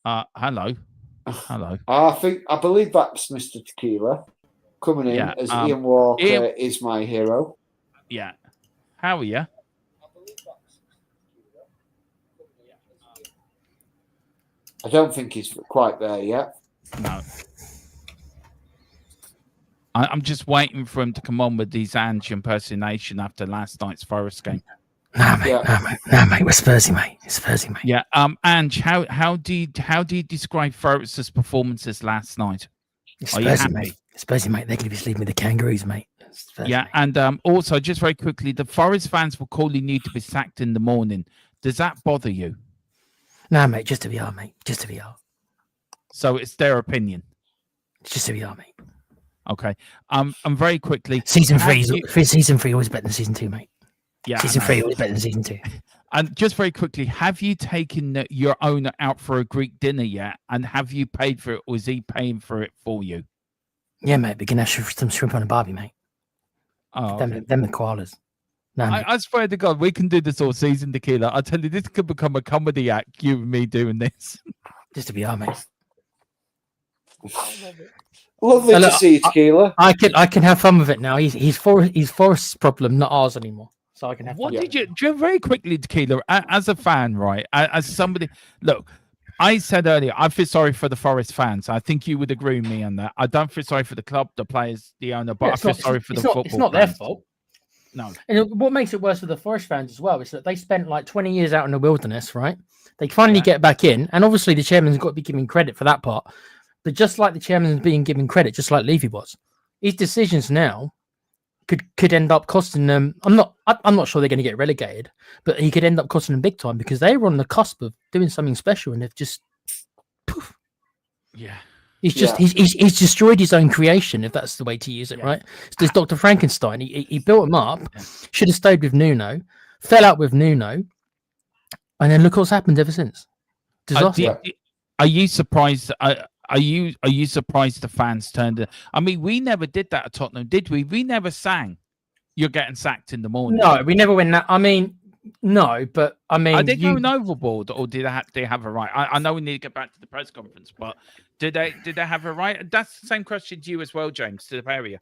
C: Hello.
B: I believe that's Mr. Tequila coming in as Ian Walker is my hero.
C: Yeah. How are you?
B: I don't think he's quite there yet.
C: No. I'm just waiting for him to come on with his Ange impersonation after last night's Forest game.
D: Nah, mate, we're Spursy, mate. It's Spursy, mate.
C: Yeah. Ange, how do you describe Forest's performances last night?
D: It's Spursy, mate. It's Spursy, mate. They're going to be sleeping with the Kangaroos, mate. Spursy,
C: yeah, mate. And also, just very quickly, the Forest fans were calling you to be sacked in the morning. Does that bother you?
D: Nah, mate. Just to be are, mate. Just to be are.
C: So it's their opinion.
D: It's just to be are, mate.
C: Okay. And very quickly,
D: season 3 always better than season 2, mate.
C: Yeah,
D: season 3 always better than season 2.
C: And just very quickly, have you taken your owner out for a Greek dinner yet? And have you paid for it, or is he paying for it for you?
D: Yeah, mate. We can have some shrimp on a barbie, mate.
C: Oh,
D: Them the koalas. No, mate.
C: I swear to God, we can do this all season, Tequila. I tell you, this could become a comedy act. You and me doing this.
D: Just to be our mates.
B: Lovely
D: So
B: to
D: look,
B: see you, Tequila.
D: I can have fun with it now. He's Forrest's problem, not ours anymore. So I can have
C: What
D: fun.
C: did you do? Very quickly, Tequila, as a fan, right? As somebody, look, I said earlier, I feel sorry for the Forest fans. I think you would agree with me on that. I don't feel sorry for the club, the players, the owner, but
D: Yeah,
C: I feel sorry for the football.
D: It's not their
C: fans.
D: fault.
C: No.
D: And what makes it worse for the Forest fans as well is that they spent like 20 years out in the wilderness, right? They finally get back in, and obviously the chairman's got to be given credit for that part. But just like the chairman's being given credit, just like Levy was, his decisions now could end up costing them. I'm not sure they're going to get relegated, but he could end up costing them big time because they were on the cusp of doing something special, and they've just poof.
C: Yeah.
D: He's destroyed his own creation, if that's the way to use it, right? There's Dr. Frankenstein. He built him up, should have stayed with Nuno, fell out with Nuno, and then look what's happened ever since. Disaster.
C: Are you surprised? Are you surprised the fans turned it? I mean, we never did that at Tottenham, did we? We never sang "You're getting sacked in the morning."
D: No, we never went that. I mean, no, but I mean,
C: are they going overboard, or did they have a right? I know we need to get back to the press conference, but did they have a right? That's the same question to you as well, James, to the pair of you.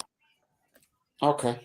B: Okay.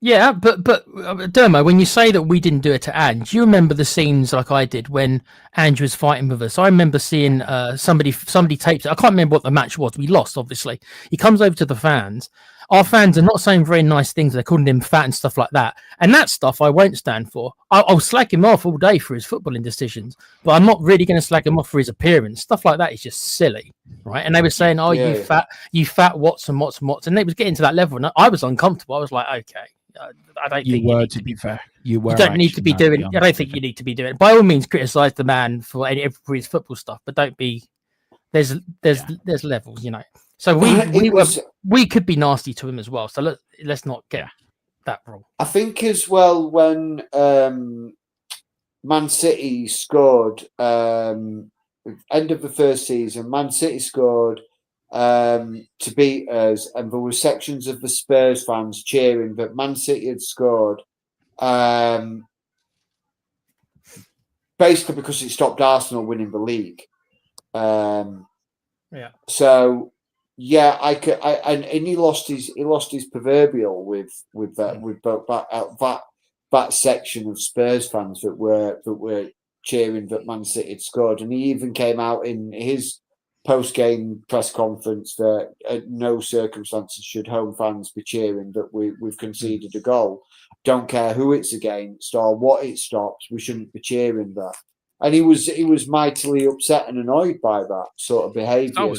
D: Yeah, but Dermo, when you say that we didn't do it to Ange, do you remember the scenes like I did when Ange was fighting with us? I remember seeing somebody taped it. I can't remember what the match was. We lost, obviously. He comes over to the fans. Our fans are not saying very nice things. They're calling him fat and stuff like that. And that stuff I won't stand for. I'll slag him off all day for his footballing decisions, but I'm not really going to slag him off for his appearance. Stuff like that is just silly, right? And they were saying, "Oh, you fat Watson," and they was getting to that level, and I was uncomfortable. I was like, "Okay." I don't think you need to be fair. You don't need to be doing. I don't think you need to be doing. By all means, criticize the man for his football stuff, but don't be. There's levels, you know. So we could be nasty to him as well. So let's not get that wrong.
B: I think as well when Man City scored end of the first season, Man City scored to beat us, and there were sections of the Spurs fans cheering that Man City had scored, basically because it stopped Arsenal winning the league. So and he lost his proverbial with that section of Spurs fans that were cheering that Man City had scored, and he even came out in his post-game press conference that at no circumstances should home fans be cheering that we've conceded a goal. Don't care who it's against or what it stops, we shouldn't be cheering that. And he was mightily upset and annoyed by that sort of behaviour.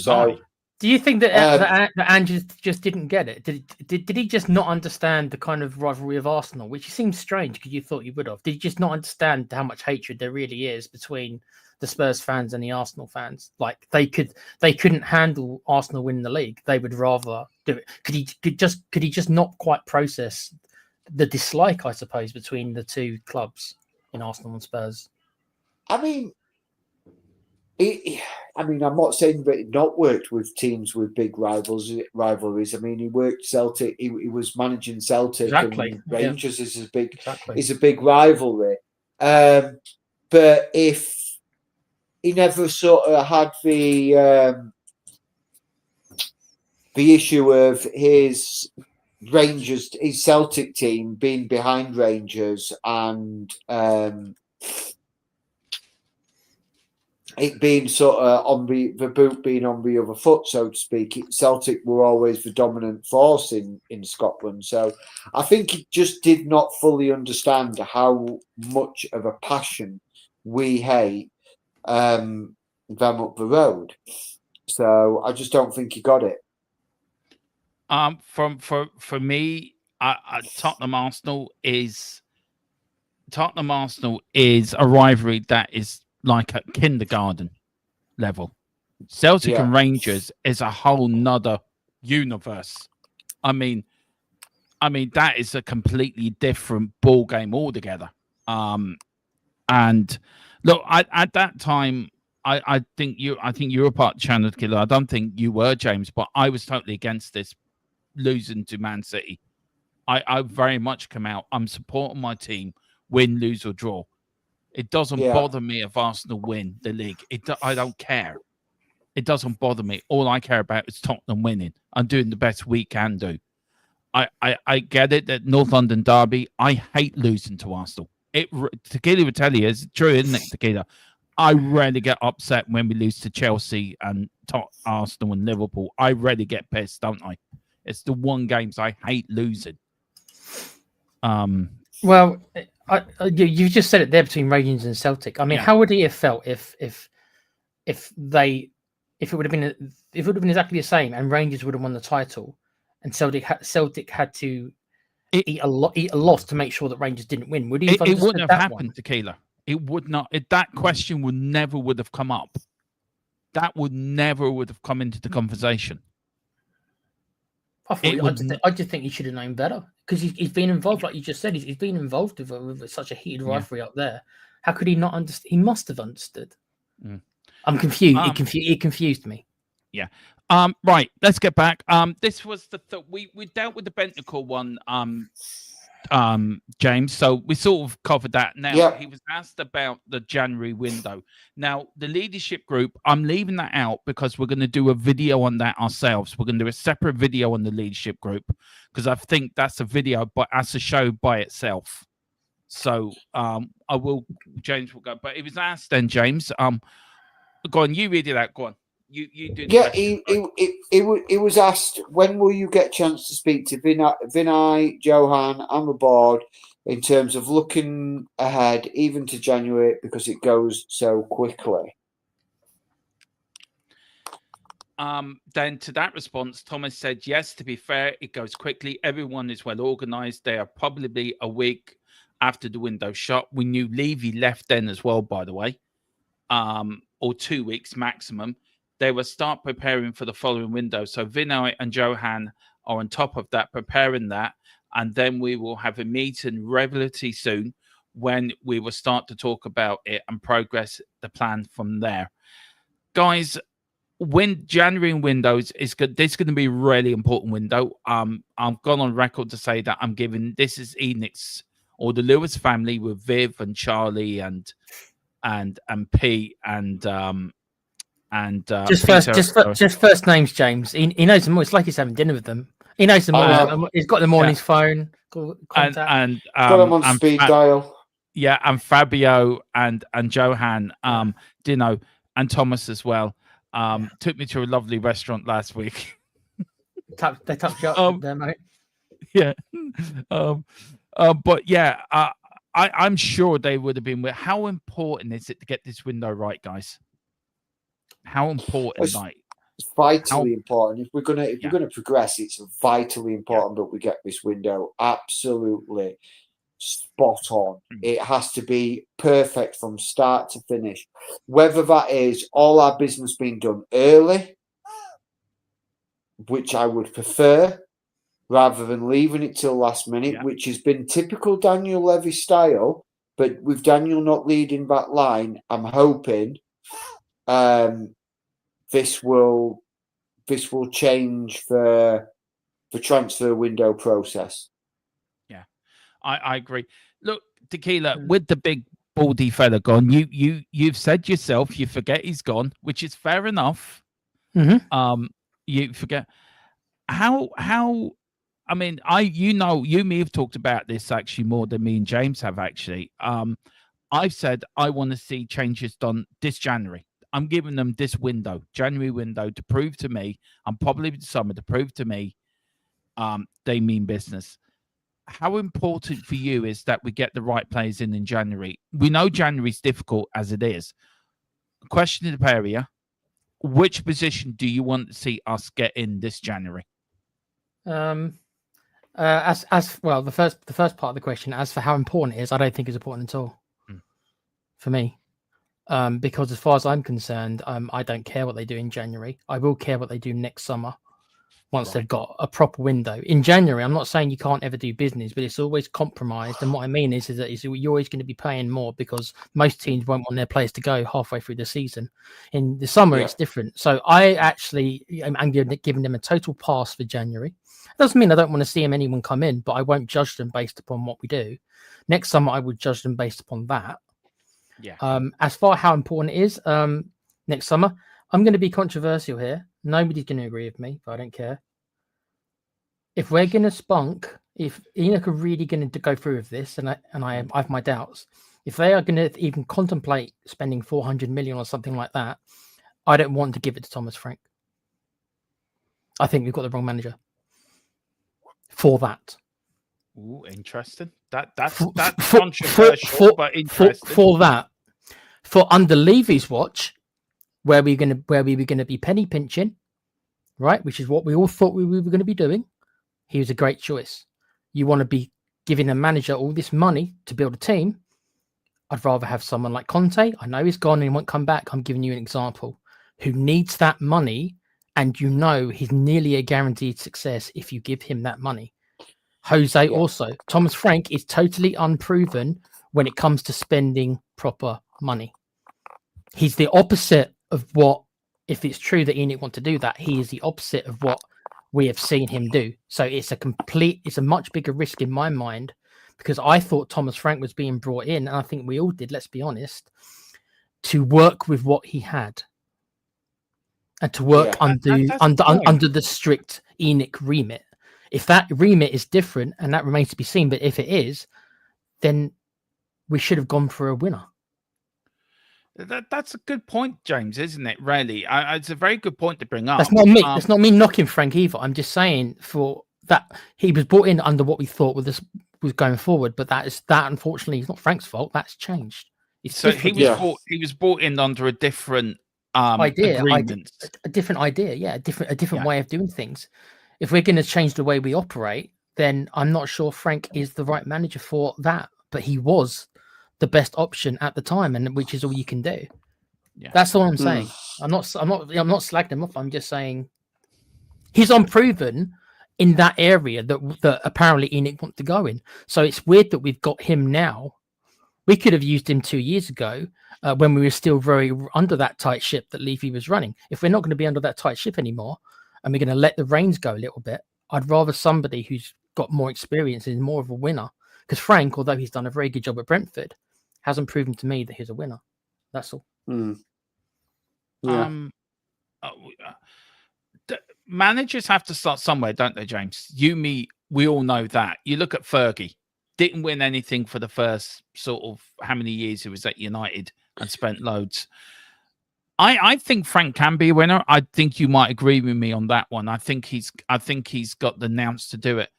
D: Do you think that Andrew just didn't get it? Did he just not understand the kind of rivalry of Arsenal, which seems strange because you thought you would have? Did he just not understand how much hatred there really is between the Spurs fans and the Arsenal fans? Like they couldn't handle Arsenal winning the league. They would rather do it. Could he just not quite process the dislike, I suppose, between the two clubs in Arsenal and Spurs?
B: I mean, I'm not saying that it not worked with teams with big rivalries. I mean, he worked Celtic. He was managing Celtic, and Rangers is a big rivalry. But if he never sort of had the issue of his Rangers, his Celtic team being behind Rangers, and it being sort of on the boot being on the other foot, so to speak. Celtic were always the dominant force in Scotland. So I think he just did not fully understand how much of a passion we hate them up the road. So I just don't think he got it.
C: For me, Tottenham Arsenal is a rivalry that is like at kindergarten level. Celtic and Rangers is a whole nother universe. I mean that is a completely different ball game altogether. And look, at that time, I think you were part of Channel Killer. I don't think you were, James, but I was totally against this losing to Man City. I very much come out. I'm supporting my team, win, lose, or draw. It doesn't bother me if Arsenal win the league. I don't care. It doesn't bother me. All I care about is Tottenham winning. I'm doing the best we can do. I get it that North London derby. I hate losing to Arsenal. Tequila would tell you, it's true, isn't it, Tequila? I rarely get upset when we lose to Chelsea and Arsenal and Liverpool. I rarely get pissed, don't I? It's the one games I hate losing.
D: Well, you just said it there between Rangers and Celtic. I mean, how would he have felt if it would have been exactly the same and Rangers would have won the title, and Celtic had to eat a loss to make sure that Rangers didn't win? Would he?
C: It wouldn't have happened, Tequila. It would not. That question would have come up. That would have come into the conversation.
D: I just think he should have known better, because he's been involved, like you just said. He's been involved with such a heated rivalry up there. How could he not understand? He must have understood. I'm confused. It confused me.
C: Yeah. Right. Let's get back. This was we dealt with the Bentancur one. James. So we sort of covered that. Now he was asked about the January window. Now the leadership group, I'm leaving that out because we're going to do a video on that ourselves. We're going to do a separate video on the leadership group because I think that's a video, but as a show by itself. So James will go. But it was asked then, James. Go on, you read it out. Go on. You do.
B: Yeah, it was asked, when will you get a chance to speak to Vinay, Johan, I'm aboard, in terms of looking ahead, even to January, because it goes so quickly.
C: Then to that response, Thomas said, yes, to be fair, it goes quickly. Everyone is well organized. They are probably a week after the window shut. We knew Levy left then as well, by the way, or 2 weeks maximum. They will start preparing for the following window. So Vinay and Johan are on top of that, preparing that. And then we will have a meeting relatively soon when we will start to talk about it and progress the plan from there. Guys, when January windows is good, this is going to be a really important window. I've gone on record to say that I'm giving this is Enix or the Lewis family with Viv and Charlie and P and
D: just first names, James. He knows them all. It's like he's having dinner with them. He knows them all. He's got them all on his phone.
B: Got them on speed dial.
C: Yeah, and Fabio and Johan, Dino and Thomas as well. Took me to a lovely restaurant last week.
D: They touched you up there, mate.
C: Yeah. But yeah, I'm sure they would have been. How important is it to get this window right, guys? How important?
B: It's vitally important. If we're gonna progress, it's vitally important that we get this window absolutely spot on. It has to be perfect from start to finish. Whether that is all our business being done early, which I would prefer, rather than leaving it till last minute, which has been typical Daniel Levy style. But with Daniel not leading that line, I'm hoping this will change for the transfer window process.
C: Yeah, I agree. Look, Tequila, with the big baldy fella gone, you've said yourself you forget he's gone, which is fair enough.
D: Mm-hmm.
C: You forget how. I mean, you may have talked about this actually more than me and James have actually. I've said I want to see changes done this January. I'm giving them this window, January window, to prove to me, and probably the summer to prove to me, they mean business. How important for you is that we get the right players in January? We know January's difficult as it is. Question to the area: which position do you want to see us get in this January?
D: As well, the first part of the question, as for how important it is, I don't think it's important at all for me. Because as far as I'm concerned, I don't care what they do in January. I will care what they do next summer once they've got a proper window. In January, I'm not saying you can't ever do business, but it's always compromised. And what I mean is that you're always going to be paying more because most teams won't want their players to go halfway through the season. In the summer, it's different. So I actually am giving them a total pass for January. Doesn't mean I don't want to see anyone come in, but I won't judge them based upon what we do. Next summer, I would judge them based upon that.
C: Yeah.
D: As far how important it is, next summer, I'm going to be controversial here. Nobody's going to agree with me, but I don't care. If we're going to spunk, if Enoch are really going to go through with this, and I have my doubts, if they are going to even contemplate spending 400 million or something like that, I don't want to give it to Thomas Frank. I think we've got the wrong manager for that.
C: Ooh, interesting. That's controversial, but interesting.
D: For that, for under Levy's watch, where we were going to be penny pinching, right? Which is what we all thought we were going to be doing. He was a great choice. You want to be giving a manager all this money to build a team. I'd rather have someone like Conte. I know he's gone and he won't come back. I'm giving you an example. Who needs that money, and you know he's nearly a guaranteed success if you give him that money. Jose also. Thomas Frank is totally unproven when it comes to spending proper money. He's the opposite of what, if it's true that Enoch want to do that, he is the opposite of what we have seen him do. So it's a much bigger risk in my mind, because I thought Thomas Frank was being brought in, and I think we all did, let's be honest, to work with what he had. And to work under the strict Enoch remit. If that remit is different, and that remains to be seen, but if it is, then we should have gone for a winner.
C: That's a good point, James, isn't it? Really, it's a very good point to bring up.
D: That's not me. That's not me knocking Frank either. I'm just saying for that he was brought in under what we thought was going forward, but that unfortunately is not Frank's fault. That's changed.
C: He was brought in under a different agreement.
D: A different idea, a different way of doing things. If we're going to change the way we operate, then I'm not sure Frank is the right manager for that. But he was the best option at the time, and which is all you can do. Yeah. That's all I'm saying. I'm not slagging him off. I'm just saying he's unproven in that area that apparently Enoch wants to go in. So it's weird that we've got him now. We could have used him 2 years ago when we were still very under that tight ship that Levy was running. If we're not going to be under that tight ship anymore, and we're going to let the reins go a little bit, I'd rather somebody who's got more experience and is more of a winner. Because Frank, although he's done a very good job at Brentford, hasn't proven to me that he's a winner. That's all.
B: Yeah.
C: Managers have to start somewhere, don't they, James? We all know that. You look at Fergie, didn't win anything for the first sort of how many years he was at United and spent loads. I think Frank can be a winner. I think you might agree with me on that one. I think he's got the nous to do it.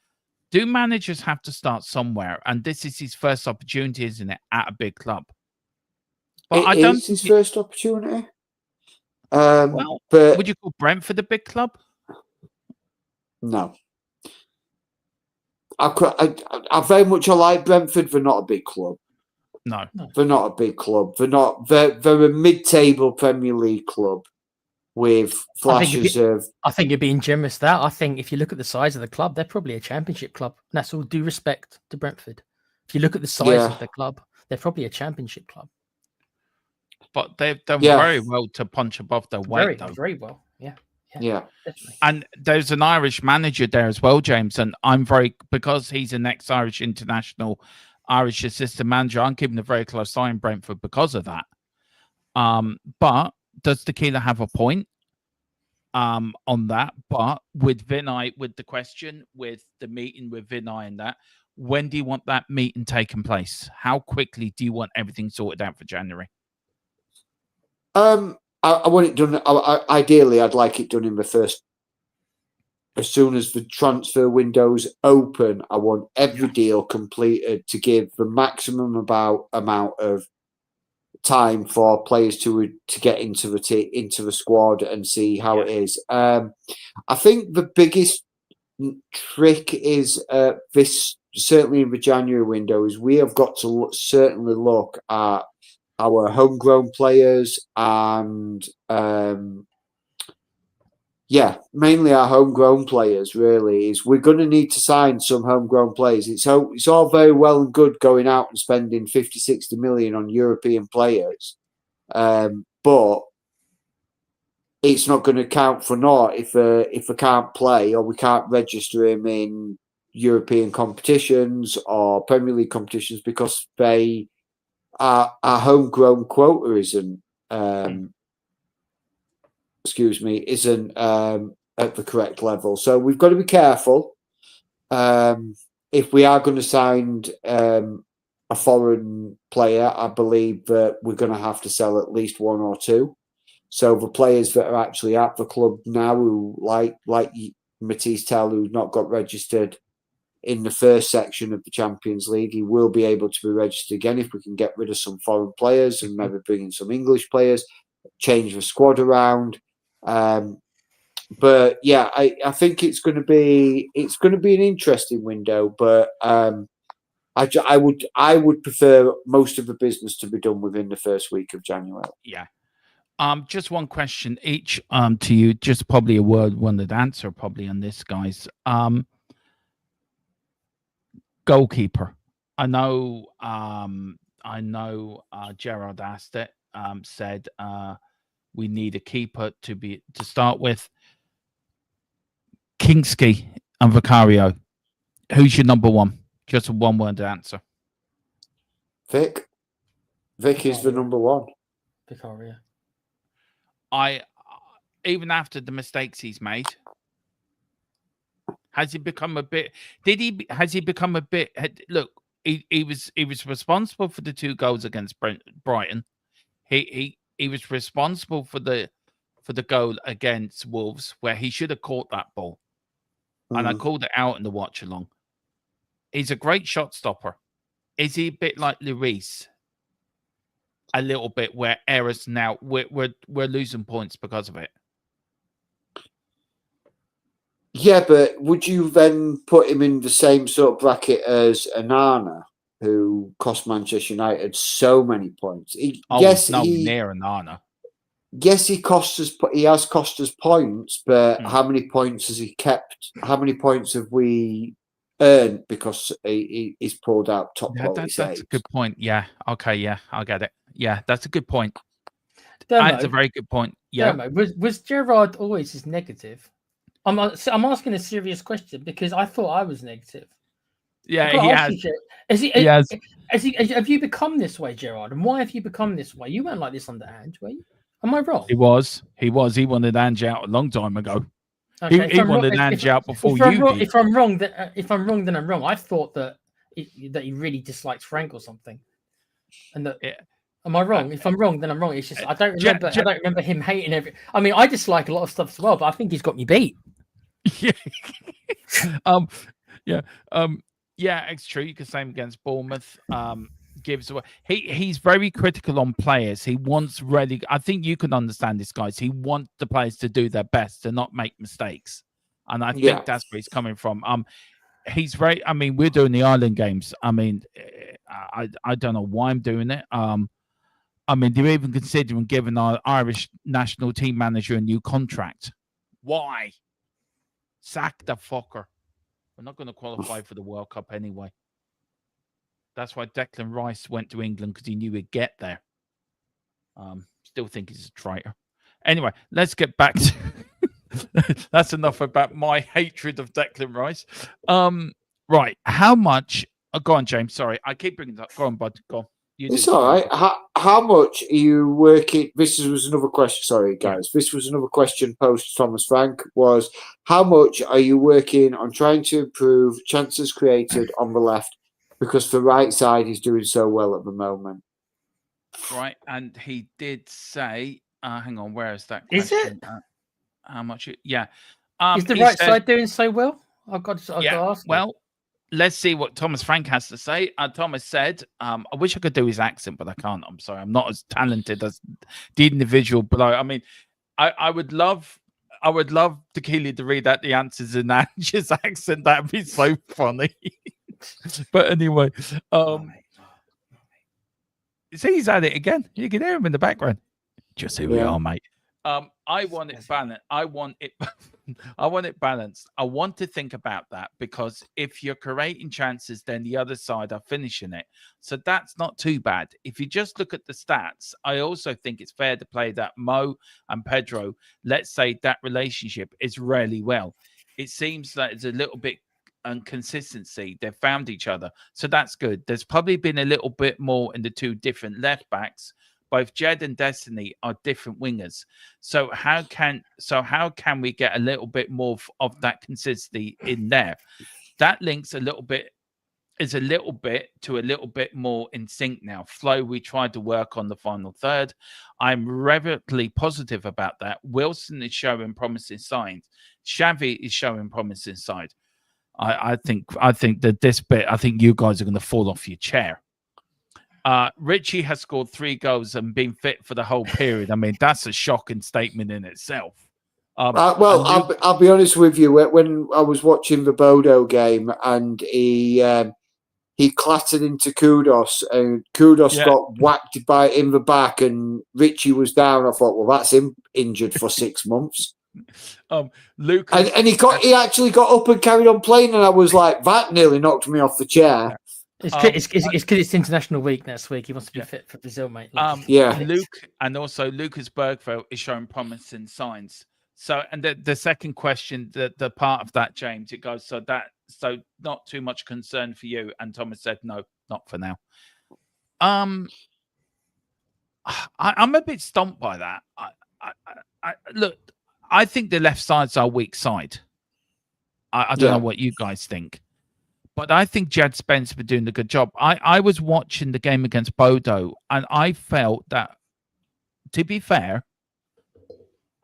C: Do managers have to start somewhere? And this is his first opportunity, isn't it, at a big club?
B: But it's his first opportunity.
C: But would you call Brentford a big club?
B: No. I very much like Brentford. They're not a big club.
C: No.
B: They're not a big club. They're a mid-table Premier League club with flashes of...
D: I think you're being generous there. I think if you look at the size of the club, they're probably a championship club. And that's all due respect to Brentford. If you look at the size of the club, they're probably a championship club.
C: But they've done very well to punch above their weight, though.
D: Very well, yeah. Definitely.
C: And there's an Irish manager there as well, James. And because he's an ex-Irish international, Irish assistant manager, I'm keeping a very close eye on Brentford because of that. But does Tequila have a point on that? But with Vinay, with the question, with the meeting with Vinay and that, when do you want that meeting taking place? How quickly do you want everything sorted out for January?
B: I want it done. Ideally, I'd like it done in the first. As soon as the transfer window's open, I want every deal completed to give the maximum amount of time for players to get into the squad and see how it is. I think the biggest trick is this, certainly in the January window, is we have got to certainly look at our homegrown players and mainly our homegrown players. Really, is we're going to need to sign some homegrown players. It's all very well and good going out and spending 50-60 million on European players, but it's not going to count for naught if I can't play or we can't register him in European competitions or Premier League competitions because our homegrown quota isn't isn't at the correct level. So we've got to be careful. If we are going to sign a foreign player, I believe that we're going to have to sell at least one or two. So the players that are actually at the club now, who like Matisse Tell, who's not got registered in the first section of the Champions League, he will be able to be registered again if we can get rid of some foreign players and maybe bring in some English players, change the squad around. But yeah, I think it's going to be an interesting window. But I would prefer most of the business to be done within the first week of January.
C: Yeah. Just one question each to you. Just probably a word-worded answer probably on this, guys. Goalkeeper. I know. Gerard asked it. Said we need a keeper to start with. Kingsley and Vicario. Who's your number one? Just a one-word answer.
B: Vic is the number one.
D: Vicario.
C: Even after the mistakes he's made, has he become a bit? Has he become a bit? Look, he was responsible for the 2 goals against Brighton. He was responsible for the goal against Wolves, where he should have caught that ball, and I called it out in the watch along. He's a great shot stopper. Is he a bit like Lloris? A little bit, where errors now we're losing points because of it.
B: Yeah, but would you then put him in the same sort of bracket as Onana, who cost Manchester United so many points?
C: Near Onana.
B: Yes, he has cost us points, but how many points has he kept? How many points have we earned because he's pulled out top quality saves?
C: That's a good point. Yeah. Okay. Yeah, I'll get it. Yeah, that's a good point.
D: Dermo,
C: that's a very good point. Yeah.
D: Dermo, was Gerard always as negative? I'm asking a serious question because I thought I was negative.
C: Yeah, he has.
D: Have you become this way, Gerard? And why have you become this way? You weren't like this under Ange, were you? Am I wrong?
C: He was. He wanted Ange out a long time ago. Okay, he wanted Ange out before you did.
D: If I'm wrong, then I'm wrong. I thought that he really disliked Frank or something. And that. Yeah. Am I wrong? If I'm wrong, then I'm wrong. It's just I don't remember. I don't remember him hating every. I mean, I dislike a lot of stuff as well, but I think he's got me beat.
C: Yeah. Yeah, it's true. You can say him against Bournemouth. Gives away. He's very critical on players. He wants really. I think you can understand this, guys. He wants the players to do their best, to not make mistakes, and I think that's where he's coming from. He's very. I mean, we're doing the Ireland games. I mean, I don't know why I'm doing it. I mean, they're even considering giving our Irish national team manager a new contract. Why? Sack the fucker. We're not going to qualify for the World Cup anyway. That's why Declan Rice went to England, because he knew he'd get there. Still think he's a traitor. Anyway, let's get back to... That's enough about my hatred of Declan Rice. Right. How much... Oh, go on, James. Sorry. I keep bringing that. Go on, bud. Go on.
B: It's all right. How much are you working? This was another question. Sorry, guys. This was another question posed to Thomas Frank. Was how much are you working on trying to improve chances created on the left? Because the right side is doing so well at the moment.
C: Right, and he did say, hang on, where is that question?
D: Is it?
C: How much? Yeah.
D: Is the right side doing so well? I've got to ask.
C: Well, let's see what Thomas Frank has to say. Thomas said, I wish I could do his accent, but I can't. I'm sorry. I'm not as talented as the individual below. I mean, I would love Tequila to read out the answers in Ange's accent. That'd be so funny. But anyway, see, he's at it again. You can hear him in the background. Just here we are, mate. I want it balanced. I want it. I want it balanced. I want to think about that because if you're creating chances, then the other side are finishing it. So that's not too bad. If you just look at the stats, I also think it's fair to play that Mo and Pedro. Let's say that relationship is really well. It seems that it's a little bit inconsistency. They've found each other, so that's good. There's probably been a little bit more in the two different left backs. Both Jed and Destiny are different wingers. So how can we get a little bit more of that consistency in there? That links a little bit to a little bit more in sync now. Flow, we tried to work on the final third. I'm relatively positive about that. Wilson is showing promising signs. Xavi is showing promising signs. I think that this bit, I think you guys are going to fall off your chair. Richie has scored 3 goals and been fit for the whole period. I mean, that's a shocking statement in itself.
B: I'll be honest with you. When I was watching the Bodo game and he clattered into Kudos and Kudos got whacked in the back and Richie was down, I thought, well, that's him injured for 6 months.
C: Lucas,
B: and he actually got up and carried on playing, and I was like, that nearly knocked me off the chair.
D: It's because it's International Week next week. He wants to be fit for Brazil, mate.
C: Luke and also Lucas Bergveld is showing promising signs. So, and the second question, the part of that, James, it goes so not too much concern for you. And Thomas said no, not for now. I'm a bit stumped by that. Look, I think the left side's our weak side. I don't know what you guys think. But I think Jed Spence been doing a good job. I was watching the game against Bodo, and I felt that, to be fair,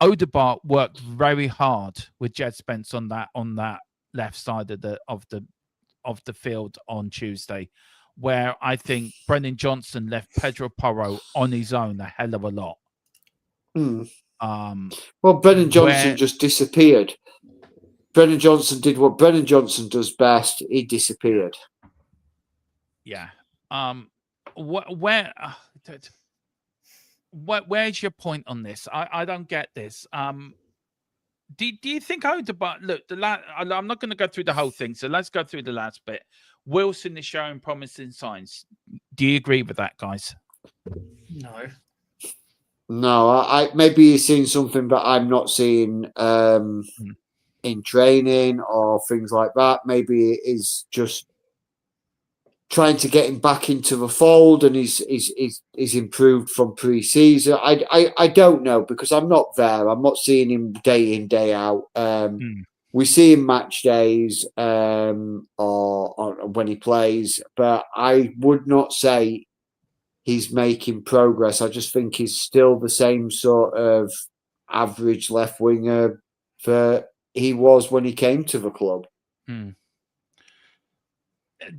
C: Odegaard worked very hard with Jed Spence on that left side of the field on Tuesday, where I think Brennan Johnson left Pedro Porro on his own a hell of a lot.
B: Well, Brennan Johnson just disappeared. Brennan Johnson did what Brennan Johnson does best. He disappeared.
C: Yeah. Where's your point on this? I don't get this. Do you think Odegaard? Look, I'm not going to go through the whole thing, so let's go through the last bit. Wilson is showing promising signs. Do you agree with that, guys?
D: No.
B: No, I maybe you're seeing something that I'm not seeing in training or things like that. Maybe it is just trying to get him back into the fold, and he's improved from pre-season. I don't know, because I'm not there. I'm not seeing him day in, day out. We see him match days or when he plays, but I would not say he's making progress. I just think he's still the same sort of average left winger that he was when he came to the club.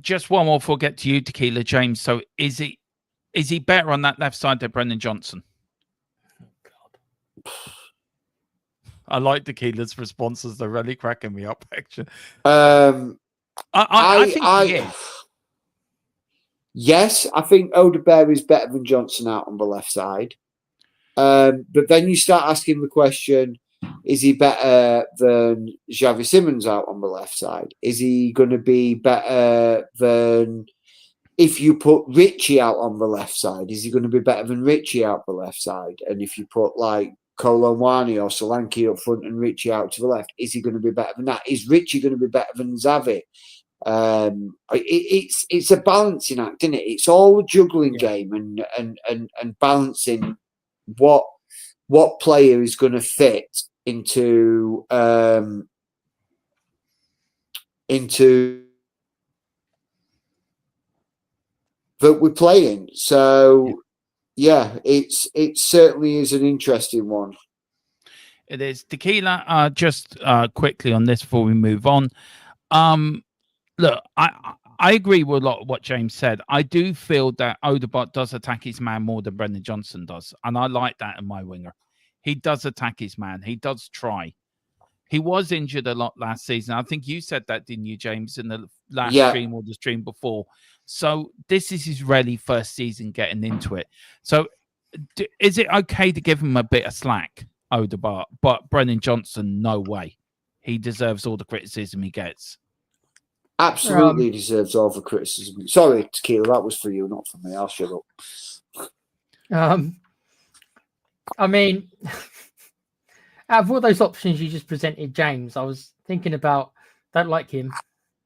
C: Just one more before I get to you, Tequila, James. So is he better on that left side than Brendan Johnson? Oh, God. I like Tequila's responses. They're really cracking me up, actually. I think he is.
B: Yes, I think Odegaard is better than Johnson out on the left side. But then you start asking the question, is he better than Xavi Simons out on the left side? Is he going to be better than, if you put Richie out on the left side, is he going to be better than Richie out the left side? And if you put like Kolonwani or Solanke up front and Richie out to the left, is he going to be better than that? Is Richie going to be better than Xavi? It's a balancing act, isn't it? It's all a juggling game and balancing what player is going to fit into that we're playing. So yeah, it certainly is an interesting one.
C: It is. Tequila, just quickly on this before we move on. Look, I agree with a lot of what James said. I do feel that Odegaard does attack his man more than Brendan Johnson does, and I like that in my winger. He does attack his man. He does try. He was injured a lot last season. I think you said that, didn't you, James, in the last stream or the stream before? So this is his really first season getting into it. So is it okay to give him a bit of slack? Odegaard, but Brennan Johnson, no way. He deserves all the criticism he gets.
B: Absolutely deserves all the criticism. Sorry, Tequila, that was for you, not for me. I'll shut up.
D: I mean, out of all those options you just presented, James, I was thinking about don't like him.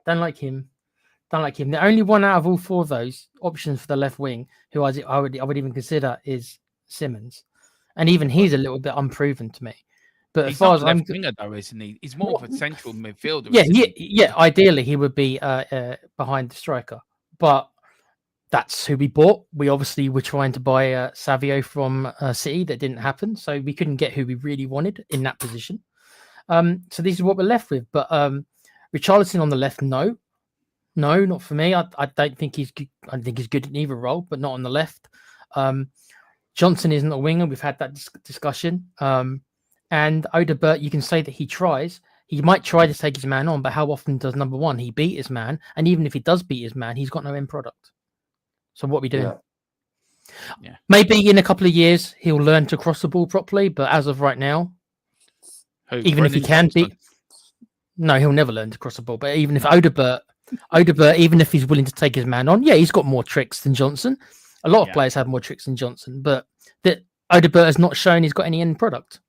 D: The only one out of all four of those options for the left wing who I would even consider is Simons, and even he's a little bit unproven to me. But
C: He's
D: as far
C: not
D: as
C: a
D: I'm
C: left winger, though, isn't he? He's more of a central midfielder.
D: yeah,
C: isn't he?
D: yeah. Ideally, he would be behind the striker, but that's who we bought. We obviously were trying to buy Savio from City. That didn't happen, so we couldn't get who we really wanted in that position. So this is what we're left with. But Richarlison on the left, no, not for me. I don't think he's good. I think he's good in either role, but not on the left. Johnson isn't a winger. We've had that discussion. And Odegaard, you can say that he tries. He might try to take his man on, but how often does number one he beat his man? And even if he does beat his man, he's got no end product. So what are we doing?
C: Yeah.
D: Maybe in a couple of years he'll learn to cross the ball properly, but as of right now, even if he can beat, no, he'll never learn to cross the ball. But even if Odegaard, even if he's willing to take his man on, yeah, he's got more tricks than Johnson. A lot of players have more tricks than Johnson, but that Odegaard has not shown he's got any end product.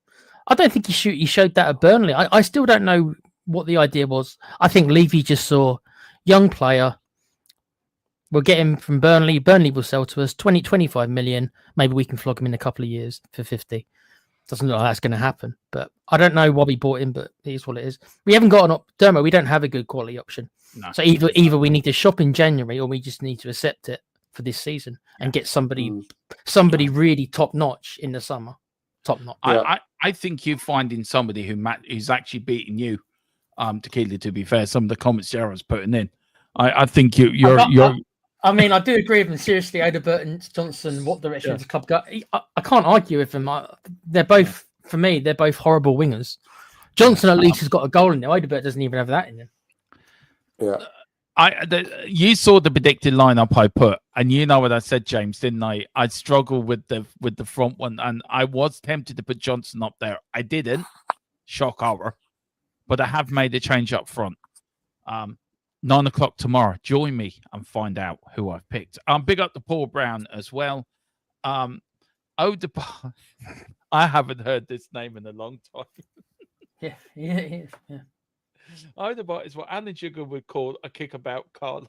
D: I don't think he showed that at Burnley. I still don't know what the idea was. I think Levy just saw young player. We'll get him from Burnley. Burnley will sell to us 25 million. Maybe we can flog him in a couple of years for 50. Doesn't look like that's going to happen. But I don't know why we bought him, but it is what it is. We haven't got Dermo. We don't have a good quality option. No. So either we need to shop in January or we just need to accept it for this season and get somebody really top notch in the summer. Top notch.
C: I think you're finding somebody who's actually beating you, Tequila. To be fair, some of the comments Jared's putting in, I think you're.
D: I mean, I do agree with him. Seriously, Odegaard and Johnson, what direction does the club go? I can't argue with them. They're both, for me, they're both horrible wingers. Johnson at least has got a goal in there. Odegaard doesn't even have that in him.
B: Yeah.
C: You saw the predicted lineup I put, and you know what I said, James, didn't I? I struggled with the front one, and I was tempted to put Johnson up there. I didn't, shock horror, but I have made a change up front. 9 o'clock tomorrow. Join me and find out who I've picked. Big up to Paul Brown as well. Odegaard. I haven't heard this name in a long time.
D: Yeah.
C: Odegaard is what Alan Sugar would call a kickabout Carlos.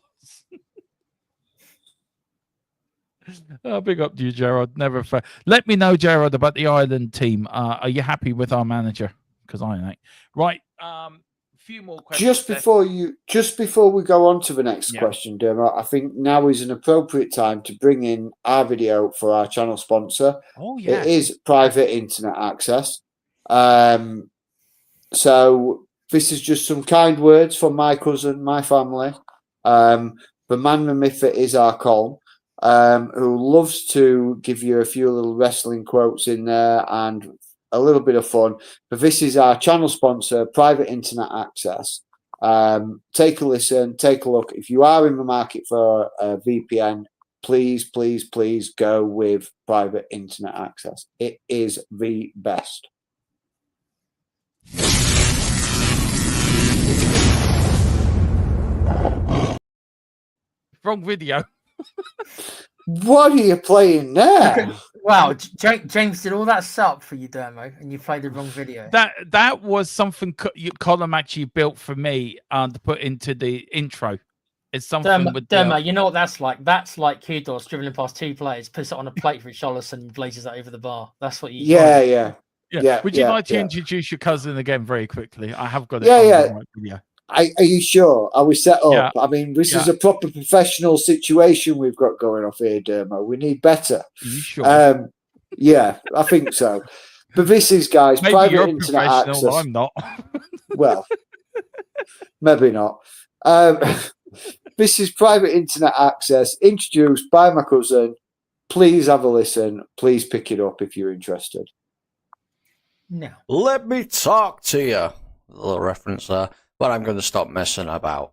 C: Big up to you, Gerard. Never fair. Let me know, Gerard, about the Ireland team. Are you happy with our manager? Because I ain't. Right. Few more questions.
B: Just before we go on to the next question, Dermot, I think now is an appropriate time to bring in our video for our channel sponsor.
C: Oh yeah,
B: it is private internet access. So this is just some kind words from my cousin, my family. The man, the myth that is our Colm, who loves to give you a few little wrestling quotes in there and a little bit of fun. But this is our channel sponsor, private internet access. Take a listen, take a look. If you are in the market for a VPN, please go with private internet access. It is the best.
C: Wrong video.
B: What are you playing there?
D: Wow, James did all that setup for you, Dermo, and you played the wrong video.
C: That was something Colin actually built for me to put into the intro. It's something with
D: Dermo, you know what that's like? That's like Kudos dribbling past two players, puts it on a plate for Richarlison and blazes that over the bar. That's what you.
B: Yeah.
C: Would you like to introduce your cousin again very quickly? I have got it.
B: Yeah. Are you sure? Are we set up? Yeah. I mean, this is a proper professional situation we've got going off here, Dermo. We need better.
C: Are you sure?
B: Yeah, I think so. But this is, guys,
C: maybe
B: private
C: you're
B: internet access.
C: I'm not.
B: Well, maybe not. This is private internet access introduced by my cousin. Please have a listen. Please pick it up if you're interested.
D: No.
E: Let me talk to you. A little reference there. But I'm going to stop messing about.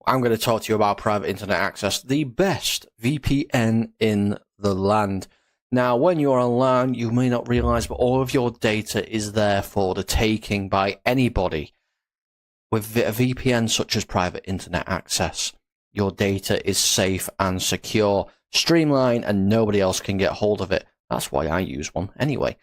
E: I'm going to talk to you about private internet access, the best VPN in the land. Now, when you're online, you may not realize, but all of your data is there for the taking by anybody. With a VPN such as private internet access, your data is safe and secure, streamlined, and nobody else can get hold of it. That's why I use one anyway.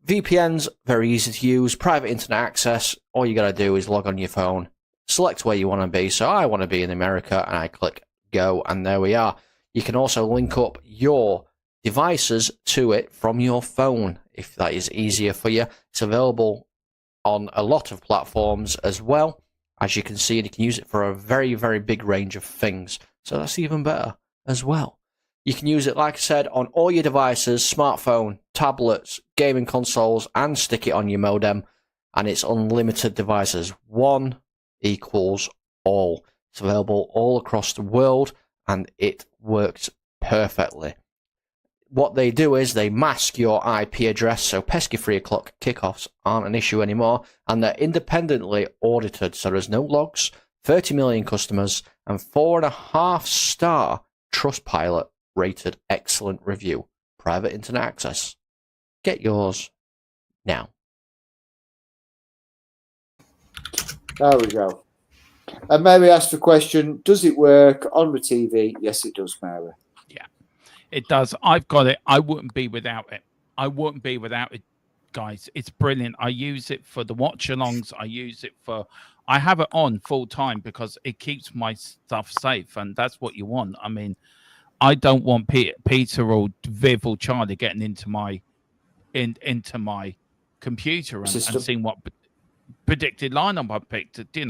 E: VPN's very easy to use, private internet access. All you got to do is log on your phone, select where you want to be. So I want to be in America, and I click go, and there we are. You can also link up your devices to it from your phone if that is easier for you. It's available on a lot of platforms as well, as you can see, and you can use it for a very, very big range of things. So that's even better as well. You can use it, like I said, on all your devices, smartphone, tablets, gaming consoles, and stick it on your modem, and it's unlimited devices. One equals all. It's available all across the world, and it works perfectly. What they do is they mask your IP address, so pesky 3 o'clock kickoffs aren't an issue anymore, and they're independently audited, so there's no logs, 30 million customers, and 4.5-star Trustpilot rated excellent review. Private internet access. Get yours now.
B: There we go. And Mary asked the question, does it work on the TV? Yes, it does, Mary.
C: Yeah, it does. I've got it. I wouldn't be without it. I wouldn't be without it, guys. It's brilliant. I use it for the watch-alongs. I have it on full time because it keeps my stuff safe, and that's what you want. I mean, I don't want Peter or Viv or Charlie getting into my computer and seeing what predicted lineup I picked. They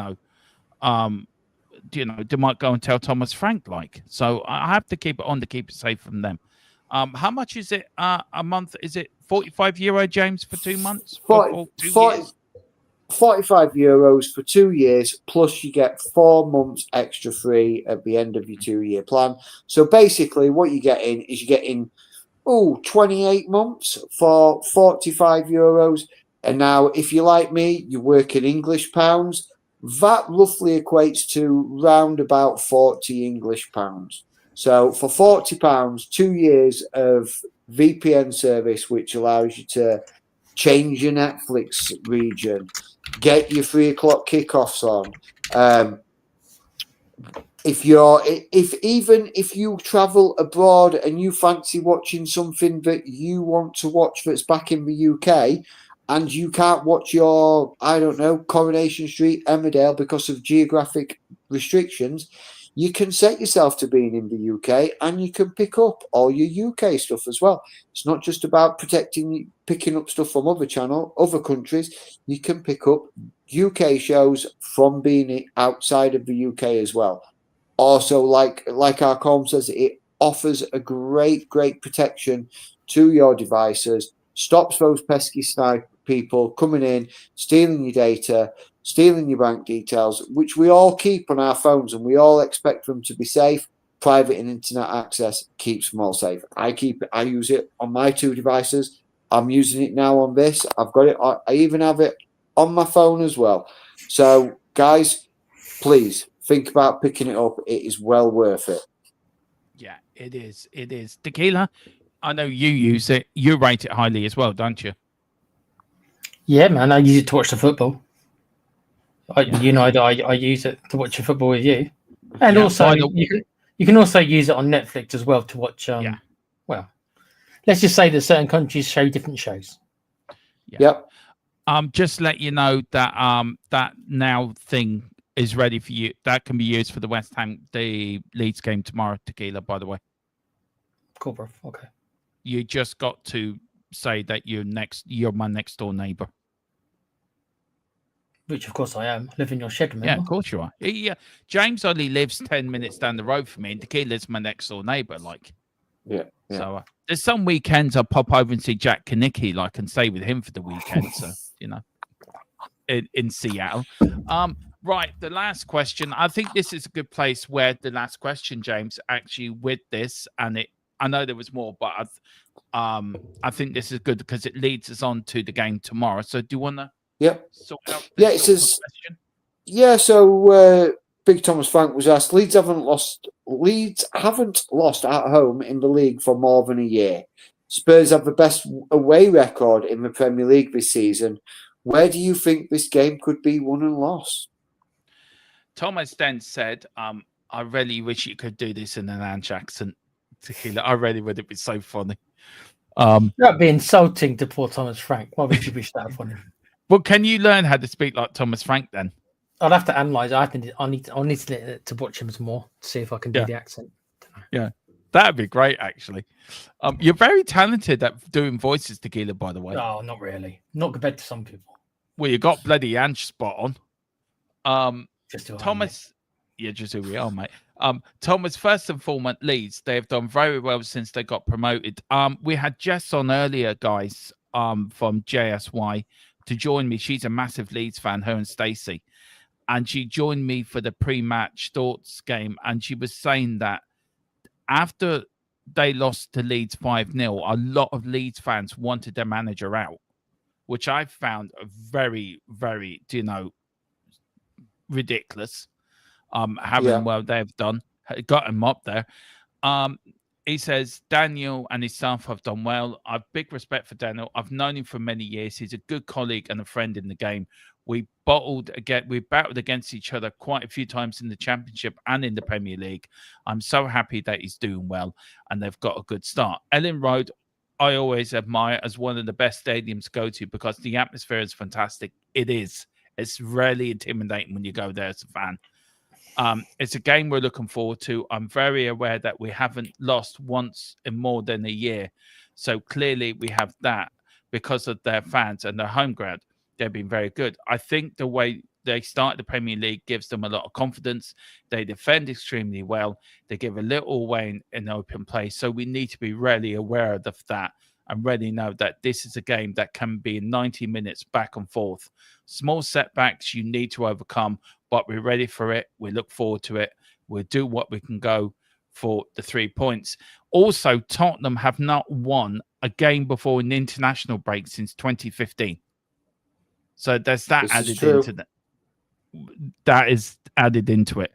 C: might go and tell Thomas Frank So I have to keep it on to keep it safe from them. How much is it a month? Is it €45, James, for 2 months? For 2 years?
B: €45 for 2 years, plus you get 4 months extra free at the end of your 2-year plan. So basically what you're getting 28 months for €45. And now if you're like me, you work in English pounds, that roughly equates to round about 40 English pounds. So for £40, 2 years of VPN service, which allows you to change your Netflix region, get your 3 o'clock kickoffs on. If you travel abroad and you fancy watching something that you want to watch that's back in the UK, and you can't watch your, Coronation Street, Emmerdale because of geographic restrictions, you can set yourself to being in the UK and you can pick up all your UK stuff as well. It's not just about picking up stuff from other countries. You can pick up UK shows from being outside of the UK as well. Also, like our com says, it offers a great protection to your devices, stops those pesky sniper people coming in, stealing your data, stealing your bank details, which we all keep on our phones and we all expect them to be safe. Private and internet access keeps them all safe. I use it on my 2 devices. I'm using it now on this. I've got it. I even have it on my phone as well. So guys, please think about picking it up. It is well worth it.
C: Yeah, it is. It is. Tequila, I know you use it. You rate it highly as well, don't you?
D: Yeah, man, I use it to watch the football. I use it to watch the football with you, and also you can also use it on Netflix as well to watch. Well, let's just say that certain countries show different shows.
B: Yeah.
C: Yep. Just let you know that that now thing is ready for you. That can be used for the Leeds game tomorrow. Tequila, by the way.
D: Cool, bro. Okay.
C: You just got to say that you're my next door neighbor.
D: Which, of course, I am. I live in your shed, remember?
C: Yeah, of course you are. Yeah, James only lives 10 minutes down the road from me, and Tequila's my next door neighbor.
B: Yeah.
C: So there's some weekends I pop over and see Jack Kanicki, and stay with him for the weekend. So in Seattle. Right, the last question. I think this is a good place where the last question, James, actually with this, and I know there was more, but I think this is good because it leads us on to the game tomorrow. So do you want to? Sort out
B: it says. Yeah, so Big Thomas Frank was asked. Leeds haven't lost at home in the league for more than a year. Spurs have the best away record in the Premier League this season. Where do you think this game could be won and lost?
C: Thomas then said, I really wish you could do this in an Ange accent. Tequila. I really would. It'd be so funny.
D: That'd be insulting to poor Thomas Frank. Why would you wish that upon him?
C: Well, can you learn how to speak like Thomas Frank then?
D: I'd have to analyze. I need to watch him some more to see if I can do the accent.
C: Yeah, that'd be great. Actually, you're very talented at doing voices, Tequila. By the way.
D: Oh, not really. Not compared to some people.
C: Well, you got bloody Ange spot on.
D: Just who I am,
C: Thomas, yeah, just who we are, mate. Thomas, first and foremost, Leeds. They have done very well since they got promoted. We had Jess on earlier, guys, from JSY to join me. She's a massive Leeds fan, her and Stacey. And she joined me for the pre-match thoughts game. And she was saying that after they lost to Leeds 5-0, a lot of Leeds fans wanted their manager out, which I found very, very, ridiculous. Well they've done, got him up there. He says Daniel and his staff have done well. I've big respect for Daniel. I've known him for many years. He's a good colleague and a friend in the game. We battled against each other quite a few times in the Championship and in the Premier League. I'm so happy that he's doing well and they've got a good start. Elland Road, I always admire as one of the best stadiums to go to because the atmosphere is fantastic. It is. It's really intimidating when you go there as a fan. It's a game we're looking forward to. I'm very aware that we haven't lost once in more than a year. So clearly we have that because of their fans and their home ground. They've been very good. I think the way they start the Premier League gives them a lot of confidence. They defend extremely well. They give a little away in open play. So we need to be really aware of that and really know that this is a game that can be 90 minutes back and forth. Small setbacks you need to overcome, but we're ready for it. We look forward to it. We'll do what we can go for the 3 points. Also, Tottenham have not won a game before an international break since 2015. So there's that added into that. That is added into it.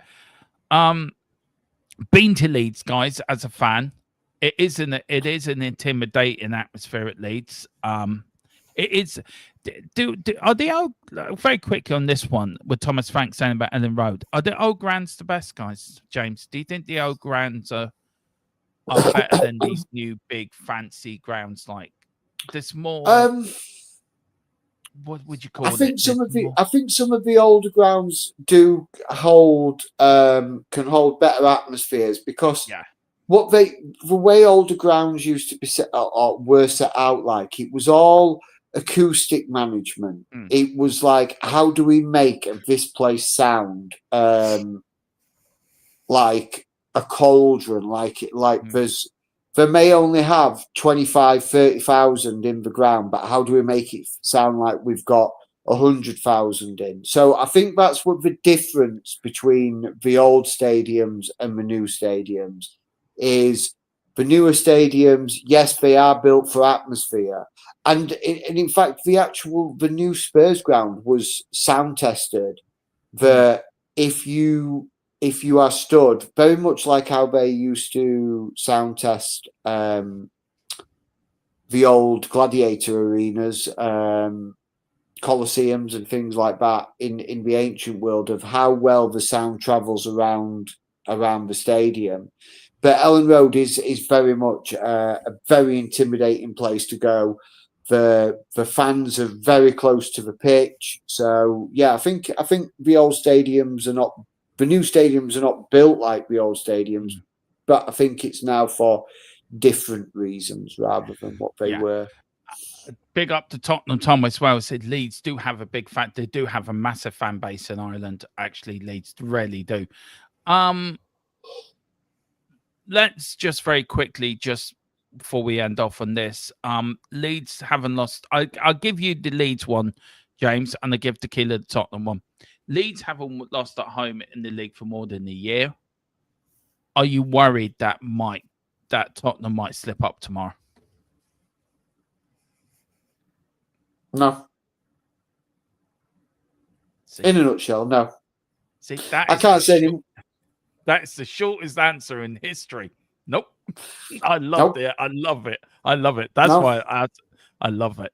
C: Been to Leeds, guys, as a fan. It is an intimidating atmosphere at Leeds. It is. Are the old, very quickly on this one, with Thomas Frank saying about Elland Road, are the old grounds the best, guys? James, do you think the old grounds are better than these new big fancy grounds like this? More. What would you call it?
B: I think some of the older grounds do hold can hold better atmospheres because the way older grounds used to be set out, or were set out, like it was all acoustic management. It was like, how do we make this place sound like a cauldron? They may only have 25, 30,000 in the ground, but how do we make it sound like we've got 100,000 in? So I think that's what the difference between the old stadiums and the new stadiums is. The newer stadiums, yes, they are built for atmosphere. And in fact, the new Spurs ground was sound tested. That if you are stood, very much like how they used to sound test the old gladiator arenas, coliseums and things like that in the ancient world, of how well the sound travels around the stadium. But Elland Road is very much a very intimidating place to go. The fans are very close to the pitch. So yeah, I think the old stadiums are not, the new stadiums are not built like the old stadiums, but I think it's now for different reasons rather than what they were.
C: Big up to Tottenham. Tom as well said Leeds do have a big fan. They do have a massive fan base in Ireland. Actually, Leeds really do. Let's just very quickly, just before we end off on this, Leeds haven't lost. I'll give you the Leeds one, James, and I give Tequila the Tottenham one. Leeds haven't lost at home in the league for more than a year. Are you worried that Tottenham might slip up tomorrow?
B: No.
C: See,
B: in a nutshell, no.
C: See,
B: I can't say any.
C: That's the shortest answer in history. Nope. I
B: Nope.
C: it. I love it. I love it. That's
B: No.
C: why I love it.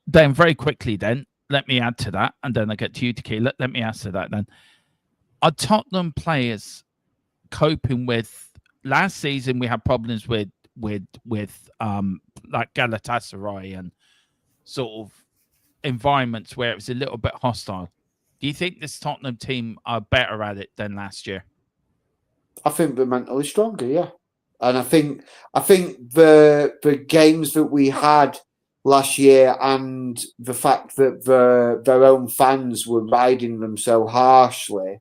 C: Then very quickly, then let me add to that, and then I get to you, Tequila. Let me add to that. Then, are Tottenham players coping with? Last season, we had problems with like Galatasaray and sort of environments where it was a little bit hostile. Do you think this Tottenham team are better at it than last year?
B: I think we're mentally stronger, yeah. And I think the games that we had last year and the fact that their own fans were riding them so harshly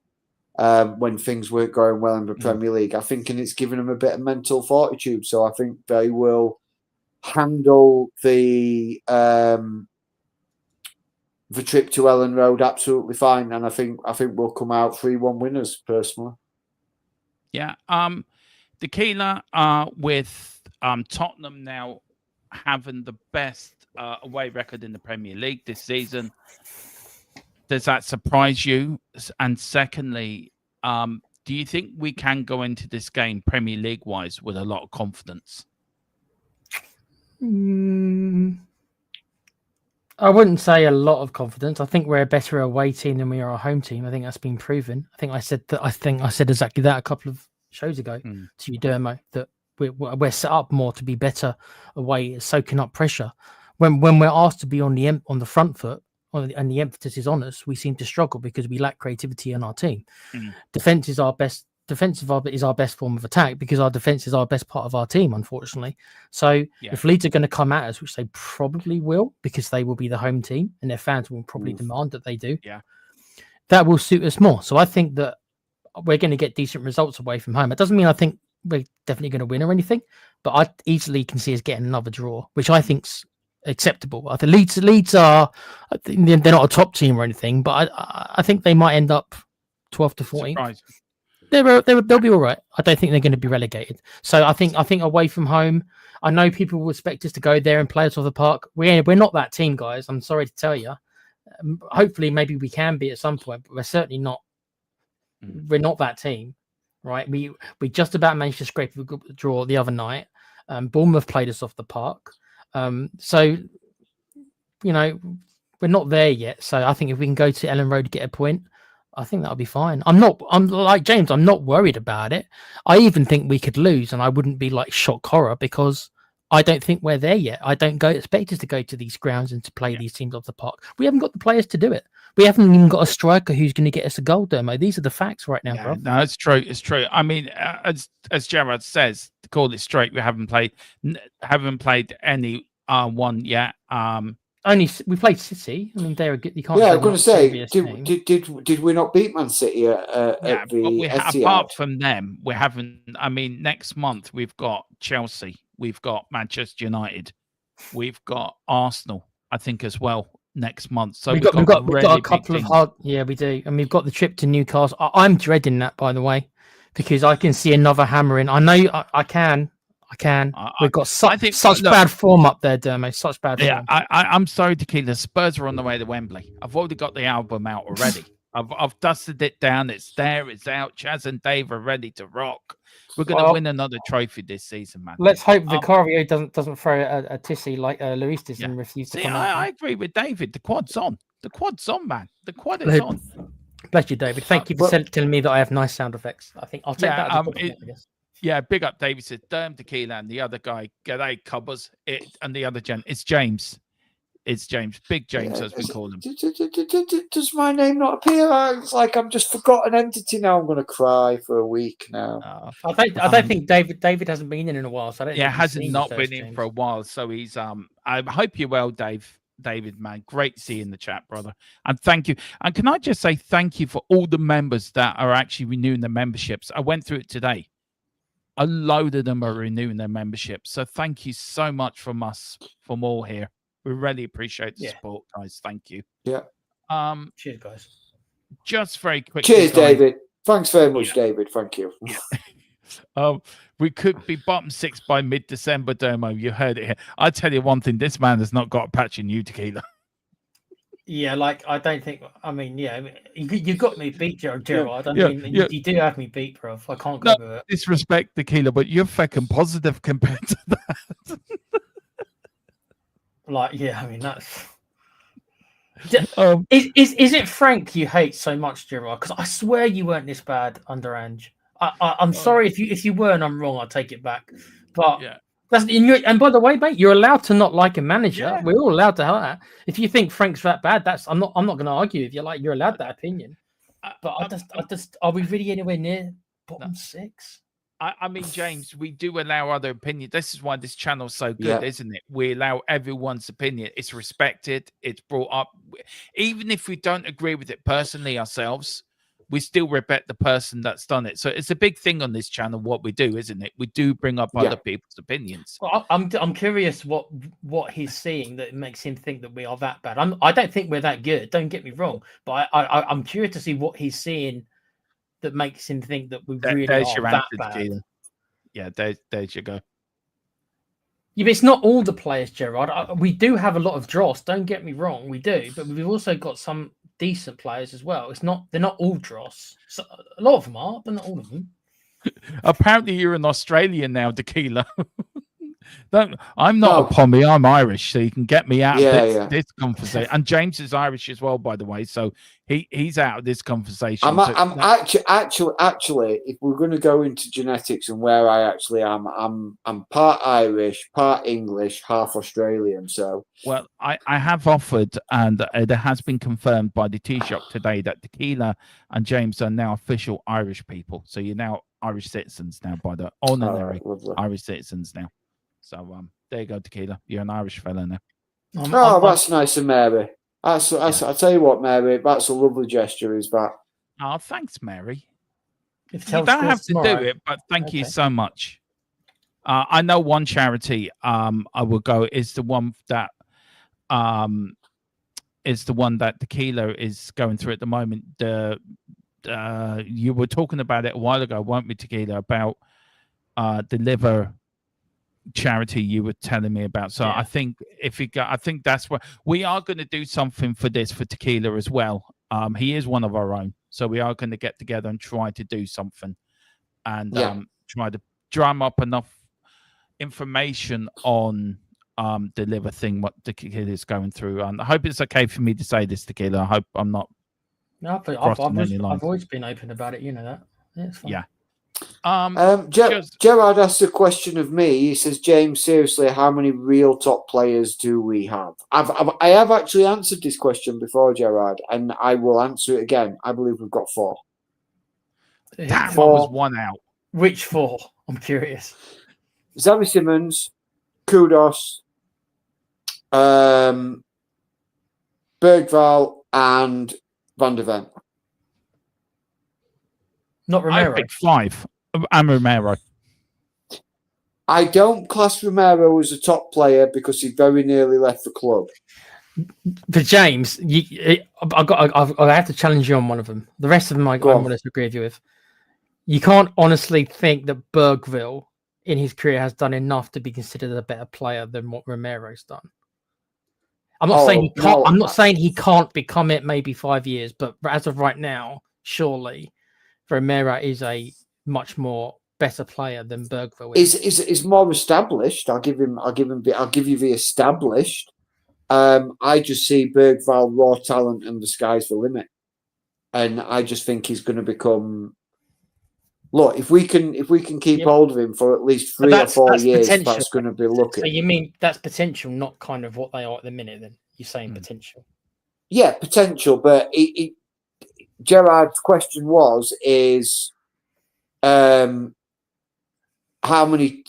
B: when things weren't going well in the Premier League, I think it's given them a bit of mental fortitude. So I think they will handle the trip to Elland Road absolutely fine, and I think we'll come out 3-1 winners personally.
C: Yeah. Tequila with Tottenham now having the best away record in the Premier League this season. Does that surprise you? And secondly, do you think we can go into this game Premier League wise with a lot of confidence?
D: I wouldn't say a lot of confidence. I think we're a better away team than we are a home team. I think that's been proven. I think I said exactly that a couple of shows ago to you, Dermo, that we're set up more to be better away, soaking up pressure. When we're asked to be on the front foot, and the emphasis is on us, we seem to struggle because we lack creativity in our team. Defense is our best. Defensive is our best form of attack because our defense is our best part of our team, unfortunately. So if Leeds are going to come at us, which they probably will, because they will be the home team and their fans will probably demand that they do, that will suit us more. So I think that we're going to get decent results away from home. It doesn't mean I think we're definitely going to win or anything, but I easily can see us getting another draw, which I think's acceptable. I think Leeds are, they're not a top team or anything, but I think they might end up 12 to 14.
C: Surprise.
D: They'll be all right. I don't think they're going to be relegated. So I think away from home, I know people will expect us to go there and play us off the park. We're not that team, guys. I'm sorry to tell you. Hopefully, maybe we can be at some point, but we're certainly not. We're not that team, right? We just about managed to scrape a draw the other night. Bournemouth played us off the park. So we're not there yet. So I think if we can go to Elland Road to get a point, I think that'll be fine. I'm like James. I'm not worried about it. I even think we could lose, and I wouldn't be like shock horror because I don't think we're there yet. I don't expect us to go to these grounds and to play these teams off the park. We haven't got the players to do it. We haven't even got a striker who's going to get us a goal, Dermo. These are the facts right now, bro.
C: No, it's true. It's true. I mean, as Gerard says, to call it straight, we haven't played any one yet.
D: Only we played City. I mean, they're good. You can't.
B: Yeah, I'm going to say, did we not beat Man City at the Etihad?
C: Apart from them, we haven't. I mean, next month we've got Chelsea, we've got Manchester United, we've got Arsenal, I think, as well next month. So we've got
D: a couple of hard. Yeah, we do, and we've got the trip to Newcastle. I'm dreading that, by the way, because I can see another hammering. I know I can. We've got such bad form up there, Dermo. Such bad form.
C: Yeah, I'm sorry, Tequila. Spurs are on the way to Wembley. I've already got the album out already. I've dusted it down. It's there. It's out. Chaz and Dave are ready to rock. We're going to win another trophy this season, man.
D: Let's hope Vicario doesn't throw a tissy like Luis did and refuse to come out.
C: I agree with David. The quad's on. The quad's on, man. The quad is on.
D: Bless you, David. Thank you for telling me that I have nice sound effects. I think I'll take that as a compliment, I guess.
C: Yeah, big up, David said, Derm Tequila, and the other guy, G'day, Cubbers, and the other gent. It's James. It's James. Big James, as we call him.
B: Does my name not appear? It's like I'm just forgotten entity now. I'm going to cry for a week now.
D: I don't think David hasn't been in a while. So I don't
C: hasn't not been in for a while. So he's I hope you're well, David, man. Great to see you in the chat, brother. And thank you. And can I just say thank you for all the members that are actually renewing their memberships. I went through it today. A load of them are renewing their membership. So thank you so much from us, from all here. We really appreciate the support, guys. Thank you.
B: Yeah.
D: Cheers, guys.
C: Just very quickly.
B: Cheers, David. Thanks very much, David. Thank you.
C: We could be bottom 6 by mid-December, Dermo. You heard it here. I tell you one thing, this man has not got a patch in you, Tequila.
D: Yeah, like I don't think. I mean, yeah, you got me beat, Gerard. I
C: yeah,
D: mean,
C: yeah.
D: you do have me beat, bro. I can't go
C: No
D: with it.
C: disrespect, Tequila, but you're fucking positive compared to that.
D: Like, yeah, I mean that's.
C: Um,
D: Is it Frank you hate so much, Gerard? Because I swear you weren't this bad under Ange. I'm sorry if you were and I'm wrong. I'll take it back. But
C: yeah,
D: that's and by the way, mate, you're allowed to not like a manager.
C: yeah.
D: We're all allowed to have that. If you think Frank's that bad, I'm not going to argue with you. Like you're allowed that opinion. But I just are we really anywhere near bottom six?
C: I mean, James, we do allow other opinions. This is why this channel's so good, isn't it? We allow everyone's opinion. It's respected. It's brought up. Even if we don't agree with it personally ourselves, we still respect the person that's done it. So it's a big thing on this channel, what we do, isn't it? We do bring up other people's opinions.
D: Well, I'm curious what he's seeing that makes him think that we are that bad. I don't think we're that good. Don't get me wrong, but I'm curious to see what he's seeing that makes him think that we really
C: There's
D: are
C: your
D: that
C: answer,
D: bad.
C: Keelan. Yeah, there's you go.
D: Yeah, but it's not all the players, Gerard. We do have a lot of dross. Don't get me wrong, we do, but we've also got some decent players as well. They're not all dross. So, a lot of them are, but not all of them.
C: Apparently, you're an Australian now, Tequila. I'm not a Pommy. I'm Irish, so you can get me out of this conversation. And James is Irish as well, by the way, so he's out of this conversation.
B: I'm actually, if we're going to go into genetics and where I actually am, I'm part Irish, part English, half Australian. So,
C: well, I have offered, and it has been confirmed by the Taoiseach today that Tequila and James are now official Irish people. So you're now Irish citizens now, by the honorary Irish citizens now. So there you go, Tequila. You're an Irish fella now.
B: That's nice of Mary. I tell you what, Mary, that's a lovely gesture. Is that?
C: Oh, thanks, Mary.
D: You
C: don't have to do it, but thank you so much. I know one charity I will go is the one that Tequila is going through at the moment. You were talking about it a while ago, weren't we, Tequila, about the liver charity you were telling me about. So I think I think that's what we are going to do something for Tequila as well. He is one of our own, so we are going to get together and try to do something and try to drum up enough information on the liver thing, what Tequila is going through. And I hope it's okay for me to say this, Tequila. I hope I'm not.
D: No, but I've always been open about it. You know that. Yeah, it's fine.
C: Yeah.
B: Gerard asked a question of me. He says, James, seriously, how many real top players do we have? I have actually answered this question before, Gerard, and I will answer it again. I believe we've got 4.
C: Damn, I was 1 out.
D: Which 4? I'm curious.
B: Xavi Simons, Kudos, Bergval, and Van der Ven.
D: Not Romero.
C: I picked 5. And Romero.
B: I don't class Romero as a top player because he very nearly left the club.
D: But James, I have to challenge you on one of them. The rest of them, I'm going to agree with you with. You can't honestly think that Bergville in his career has done enough to be considered a better player than what Romero's done. I'm not saying he can't. I'm not saying he can't become it. Maybe 5 years, but as of right now, surely Romero is a much more better player than Bergville
B: is more established. I'll give you the established. I just see Bergval raw talent and the sky's the limit. And I just think he's going to become. Look, if we can keep hold of him for at least 3 or 4 years, potential. That's going to be lucky.
D: So you mean that's potential, not kind of what they are at the minute? Then you're saying potential.
B: Yeah, potential, but Gerard's question is how many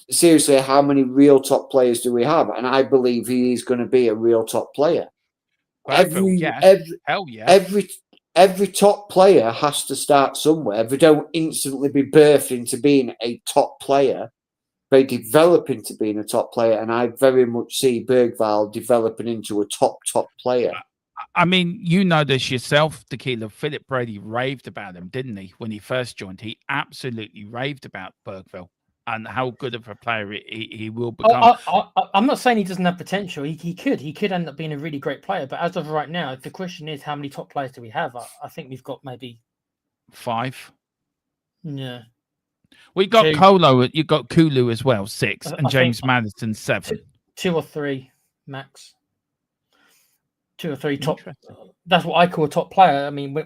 B: real top players do we have? And I believe he is going to be a real top player. Every top player has to start somewhere. They don't instantly be birthed into being a top player. They develop into being a top player, and I very much see Bergval developing into a top player.
C: I mean, you know this yourself, Tequila. Philip Brady raved about him, didn't he? When he first joined, he absolutely raved about Bergville. and how good of a player he will become.
D: I'm not saying he doesn't have potential. He could end up being a really great player. But as of right now, the question is, how many top players do we have? I think we've got maybe
C: 5.
D: Yeah.
C: We got
D: 2.
C: Colo. You got Kulu as well, 6, and
D: I
C: James
D: think
C: Maddison 7.
D: 2 or 3 max. 2 or 3 top.
C: Interesting.
D: That's what I call a top player. I mean,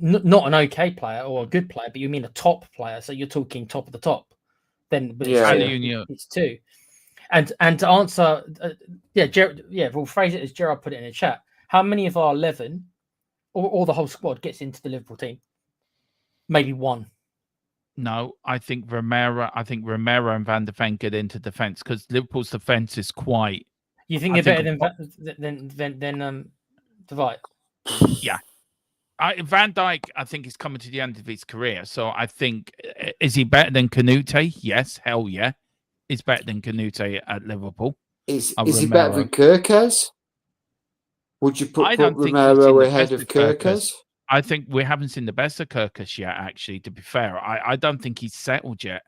D: not an okay player or a good player, but you mean a top player. So you're talking top of the top. Then it's 2. And to answer, we'll phrase it as Gerard put it in the chat. How many of our 11 or the whole squad gets into the Liverpool team? Maybe 1.
C: No, I think Romero and Van der Ven get into defence because Liverpool's defence is quite.
D: You think they're better than Dwight?
C: Yeah. Van Dijk, I think, is coming to the end of his career. So I think, is he better than Canute? Yes, hell yeah. He's better than Canute at Liverpool.
B: Is he better than Kirkes? Would you put Romero ahead of Kirkes?
C: I think we haven't seen the best of Kirkes yet, actually, to be fair. I don't think he's settled yet.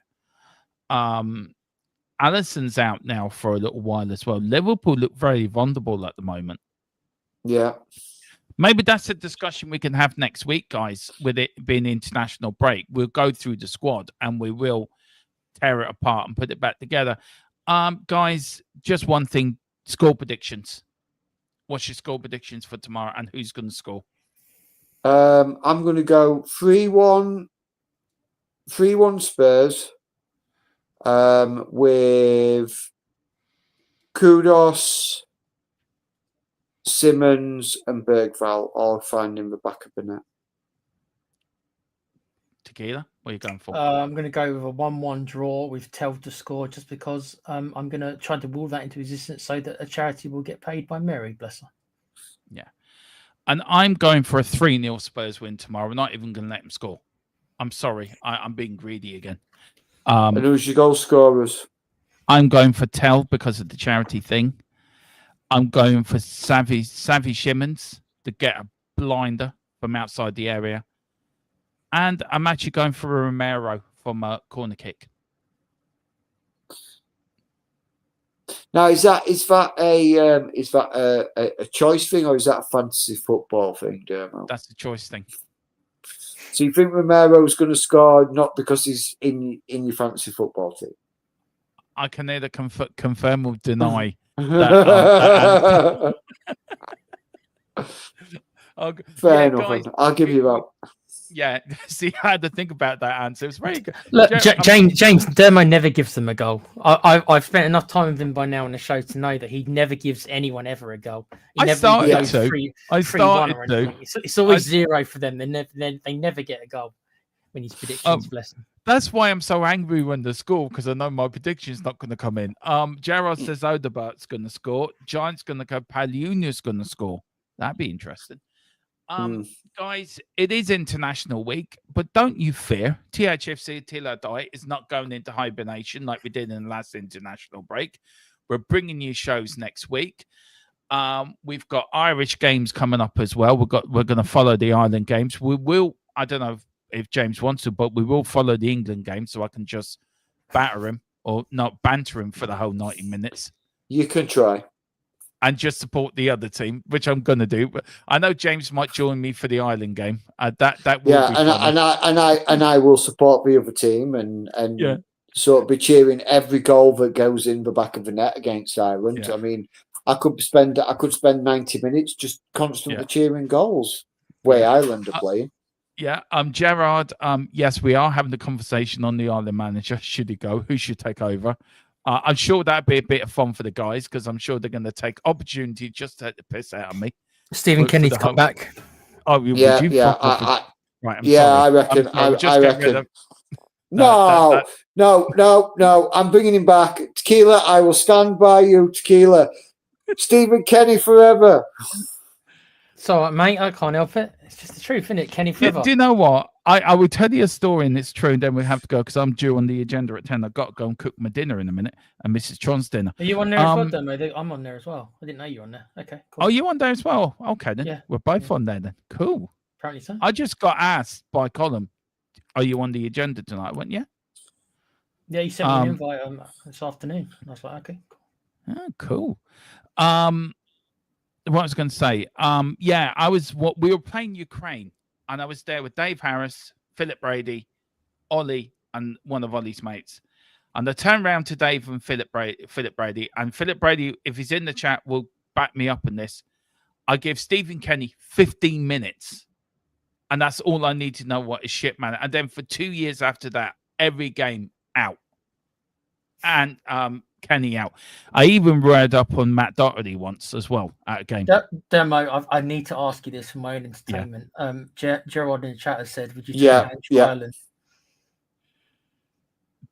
C: Alisson's out now for a little while as well. Liverpool look very vulnerable at the moment.
B: Yeah.
C: Maybe that's a discussion we can have next week, guys, with it being international break. We'll go through the squad and we will tear it apart and put it back together. Guys, just one thing, score predictions. What's your score predictions for tomorrow and who's going to score?
B: I'm going to go 3-1 Spurs with Kudus, Simons and Bergvall all finding the back of the net.
C: Tequila, what are you going for?
D: I'm going to go with a 1-1 draw with Tel to score just because I'm going to try to will that into existence so that a charity will get paid by Mary, bless her.
C: Yeah. And I'm going for a 3-0 Spurs win tomorrow. We're not even going to let them score. I'm sorry. I'm being greedy again.
B: And who's your goal scorers?
C: I'm going for Tel because of the charity thing. I'm going for Xavi Simons to get a blinder from outside the area. And I'm actually going for a Romero from a corner kick.
B: Now, is that a choice thing or is that a fantasy football thing, Dermo?
C: That's the choice thing.
B: So you think Romero's going to score not because he's in your fantasy football team?
C: I can neither confirm or deny that.
B: Fair enough. Guys, I'll give you that.
C: Yeah, see, I had to think about that answer. It's very good.
D: Look, James Dermo never gives them a goal. I've spent enough time with him by now on the show to know that he never gives anyone ever a goal. I started to. It's always 0 for them. They never get a goal when his predictions. Bless them.
C: That's why I'm so angry when they score because I know my prediction's not going to come in. Gerard says Odegaard's going to score. Giant's going to go. Paliunia's going to score. That'd be interesting. Guys, it is International Week, but don't you fear. THFC Till I Die is not going into hibernation like we did in the last international break. We're bringing you shows next week. We've got Irish games coming up as well. We're going to follow the Ireland games. We will. I don't know if James wants to, but we will follow the England game so I can just batter him or not banter him for the whole 90 minutes.
B: You can try.
C: And just support the other team, which I'm going to do. But I know James might join me for the Ireland game. That will be fun.
B: and I will support the other team and sort of be cheering every goal that goes in the back of the net against Ireland. Yeah. I mean, I could spend 90 minutes just constantly cheering goals where Ireland are playing.
C: Yeah, Gerard. Yes, we are having the conversation on the Ireland manager. Should he go? Who should take over? I'm sure that'd be a bit of fun for the guys because I'm sure they're going to take opportunity just to take the piss out of me.
D: Stephen Kenny's come back.
C: Oh,
B: right. I'm sorry. I reckon. I reckon. No. I'm bringing him back. Tequila, I will stand by you, Tequila. Stephen Kenny forever.
D: So, mate, I can't help it. It's just the truth, isn't it? Kenny forever.
C: Do you know what? I will tell you a story, and it's true, and then we have to go because I'm due on the agenda at 10. I've got to go and cook my dinner in a minute, and Mrs. Tron's dinner.
D: Are you on there as well, then, mate? I'm on there as well. I didn't know you were on there. Okay, cool.
C: Oh, you on there as well? Okay, then.
D: Yeah.
C: We're both on there, then. Cool.
D: Apparently so.
C: I just got asked by Colin, are you on the agenda tonight? I went, yeah.
D: Yeah, he sent me an invite this afternoon. I was like, okay.
C: Oh, cool. What I was going to say, we were playing Ukraine, and I was there with Dave Harris, Philip Brady, Ollie, and one of Ollie's mates. And I turned around to Dave and Philip Brady, and Philip Brady, if he's in the chat, will back me up on this. I give Stephen Kenny 15 minutes, and that's all I need to know what is shit, man. And then for 2 years after that, every game out, and Kenny out. I even read up on Matt Doherty once as well at a game.
D: Demo, I need to ask you this for my own entertainment. Gerard in the chat has said, would you take Andrew Ireland?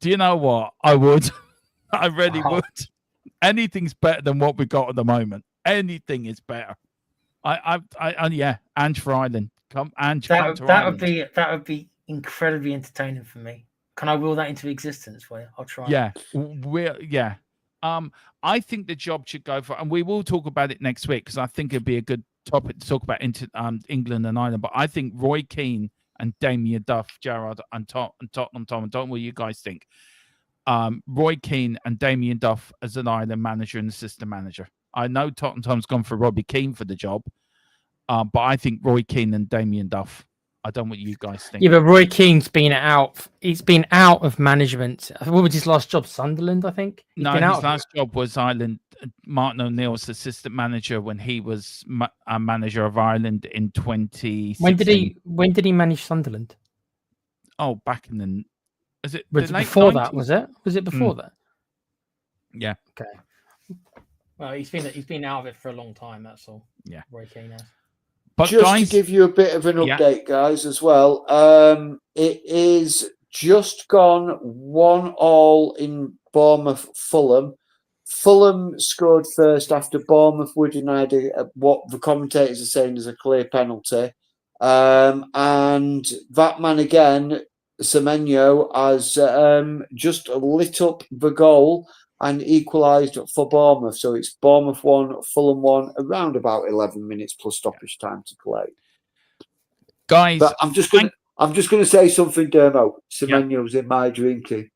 C: Do you know what? I would. I really would. Anything's better than what we got at the moment. Anything is better. Ange for Ireland. That
D: would be incredibly entertaining for me. Can I will that into existence for you? I'll try.
C: Yeah. I think the job should go for, and we will talk about it next week because I think it'd be a good topic to talk about into England and Ireland. But I think Roy Keane and Damien Duff, Gerard and Tottenham Tom, and don't what you guys think. Roy Keane and Damien Duff as an Ireland manager and assistant manager. I know Tottenham Tom's gone for Robbie Keane for the job, but I think Roy Keane and Damien Duff. I don't know what you guys think.
D: Yeah, but Roy Keane's been out. He's been out of management. What was his last job? Sunderland, I think.
C: His last job was Ireland. Martin O'Neill's assistant manager when he was a manager of Ireland in 2016.
D: When did he manage Sunderland?
C: Oh, back in the. Was it
D: before that? Was it before that?
C: Yeah.
D: Okay. Well, he's been out of it for a long time. That's all.
C: Yeah.
D: Roy Keane has.
B: But just to give you a bit of an update, guys, as well, it is just gone 1-1 in Bournemouth Fulham. Fulham scored first after Bournemouth were denied what the commentators are saying is a clear penalty. And that man again, Semenyo, has just lit up the goal and equalised for Bournemouth. So it's Bournemouth 1, Fulham 1, around about 11 minutes plus stoppage time to play.
C: Guys,
B: but I'm just gonna say something, Dermo. Semenyo's in my dream team.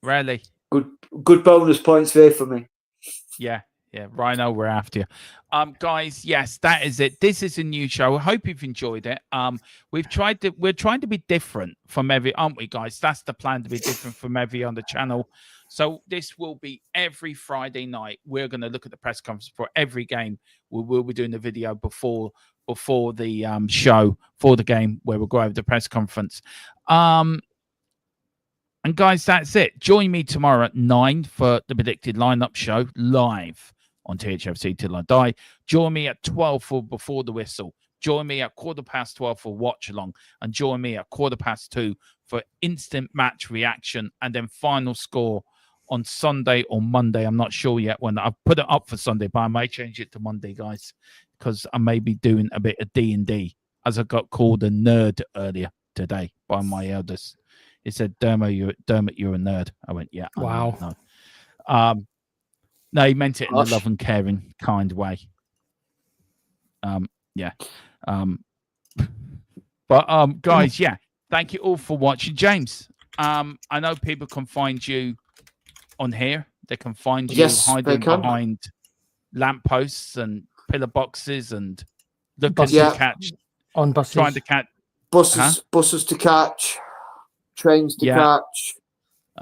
C: Really?
B: Good bonus points there for me.
C: Yeah. Rhino, we're after you. Guys, yes, that is it. This is a new show. I hope you've enjoyed it. We're trying to be different from aren't we, guys? That's the plan, to be different from every on the channel. So this will be every Friday night. We're going to look at the press conference for every game. We will be doing the video before the show for the game where we'll go over the press conference. And guys, that's it. Join me tomorrow at 9 for the predicted lineup show live on THFC Till I Die. Join me at 12 for Before the Whistle. Join me at 12:15 for Watch Along. And join me at 2:15 for instant match reaction and then final score on Sunday or Monday. I'm not sure yet when. I've put it up for Sunday, but I may change it to Monday, guys, because I may be doing a bit of D&D, as I got called a nerd earlier today by my eldest. He said, Dermot, you're a nerd. I went, yeah.
D: Wow.
C: No, he meant it in a love and caring, kind way. But guys, thank you all for watching. James, I know people can find you on here. They can find you hiding behind lampposts and pillar boxes and looking to catch
D: on buses,
C: trying to catch
B: buses to catch, trains to catch,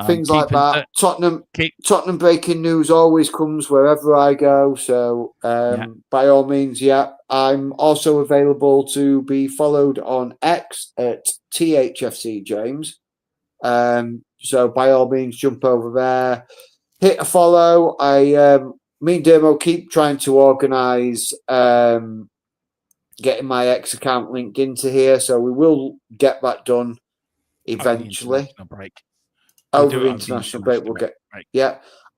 B: things like that. Tottenham breaking news always comes wherever I go. So by all means, I'm also available to be followed on X at THFC James. So by all means, jump over there, hit a follow. Me and Demo keep trying to organise getting my X account linked into here, so we will get that done eventually. Over the international break, we'll get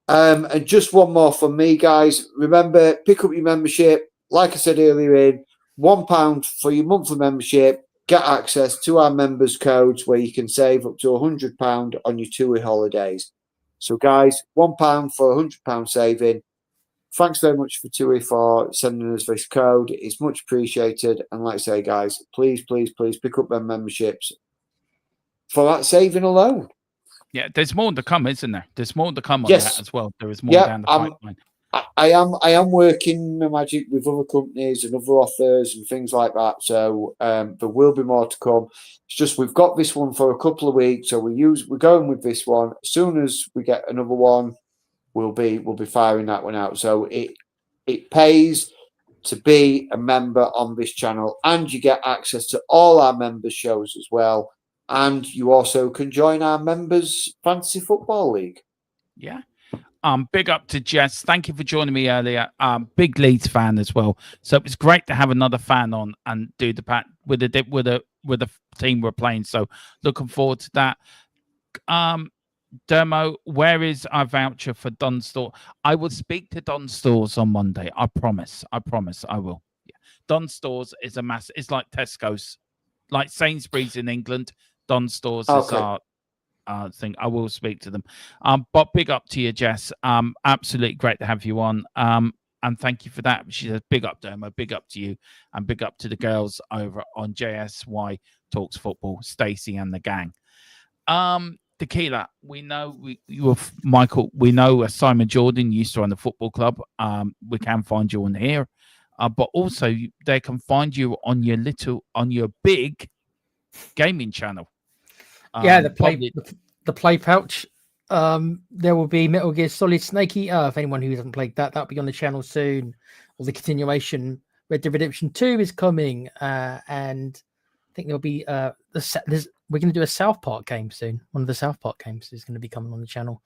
B: and just one more from me, guys. Remember, pick up your membership. Like I said earlier, £1 for your monthly membership. Get access to our members' codes where you can save up to £100 on your TUI holidays. So, guys, £1 for £100 saving. Thanks very much for TUI for sending us this code. It's much appreciated. And like I say, guys, please pick up their memberships for that saving alone.
C: Yeah, there's more to come, isn't there? There's more to come on
B: Yes.
C: that as well. There is more
B: Yeah,
C: down the pipeline.
B: I am working the magic with other companies and other authors and things like that. So there will be more to come. It's just we've got this one for a couple of weeks, so we're going with this one. As soon as we get another one, we'll be firing that one out. So it pays to be a member on this channel, and you get access to all our members' shows as well. And you also can join our members' fantasy football league.
C: Yeah. Big up to Jess. Thank you for joining me earlier. Big Leeds fan as well. So it was great to have another fan on and do the pat with the team we're playing. So looking forward to that. Dermo, where is our voucher for Dunstall? I will speak to Dunstall's on Monday. I promise. I will. Yeah. Dunstall's is a mass. It's like Tesco's, like Sainsbury's in England. Dunstall's is our thing. I will speak to them. But big up to you, Jess. Absolutely great to have you on. And thank you for that. She says, big up, Dermo, big up to you, and big up to the girls over on JSY Talks Football, Stacey and the gang. Tequila, we know you were Michael. We know Simon Jordan used to run the football club. We can find you on here, but also they can find you on your big gaming channel.
D: Yeah, the play pouch. There will be Metal Gear Solid Snake Eater. If anyone who hasn't played that'll be on the channel soon. Or the continuation. Red Dead Redemption 2 is coming, and I think there'll be we're going to do a South Park game soon. One of the South Park games is going to be coming on the channel.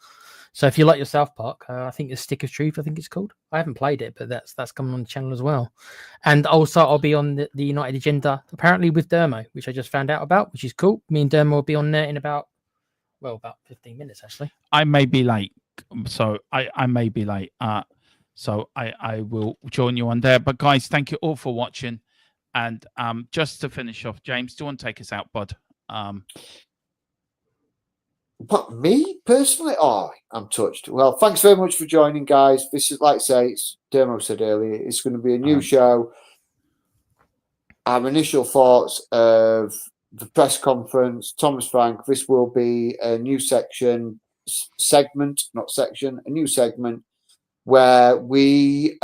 D: So if you like your South Park, I think it's Stick of Truth. I think it's called. I haven't played it, but that's coming on the channel as well. And also, I'll be on the United Agenda apparently with Dermo, which I just found out about, which is cool. Me and Dermo will be on there in about 15 minutes actually.
C: I may be late, so I may be late. So I will join you on there. But guys, thank you all for watching. And just to finish off, James, do you want to take us out, bud?
B: But me personally, I'm touched. Well, thanks very much for joining, guys. This is, like I say, it's Dermo said earlier, it's going to be a new show. Our initial thoughts of the press conference, Thomas Frank, this will be a new segment, not section, a new segment where we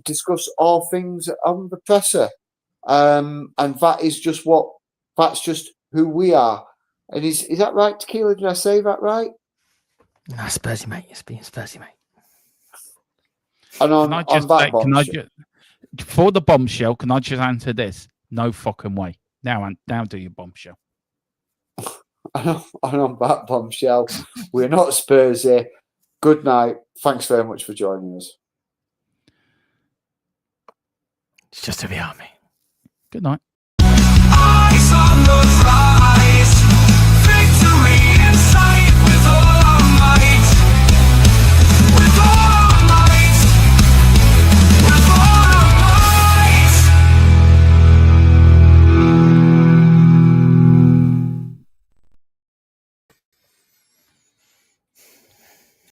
B: discuss all things on the presser. And that's just who we are. And is that right, Tequila? Did I say that right?
D: No, Spursy, mate. It's being Spursy, mate.
B: And on that bombshell,
C: for the bombshell, can I just answer this? No fucking way. Now do your bombshell.
B: And on that bombshell, we're not Spursy. Good night. Thanks very much for joining us.
D: It's just to be army.
C: Good night.
A: Eyes on the fly.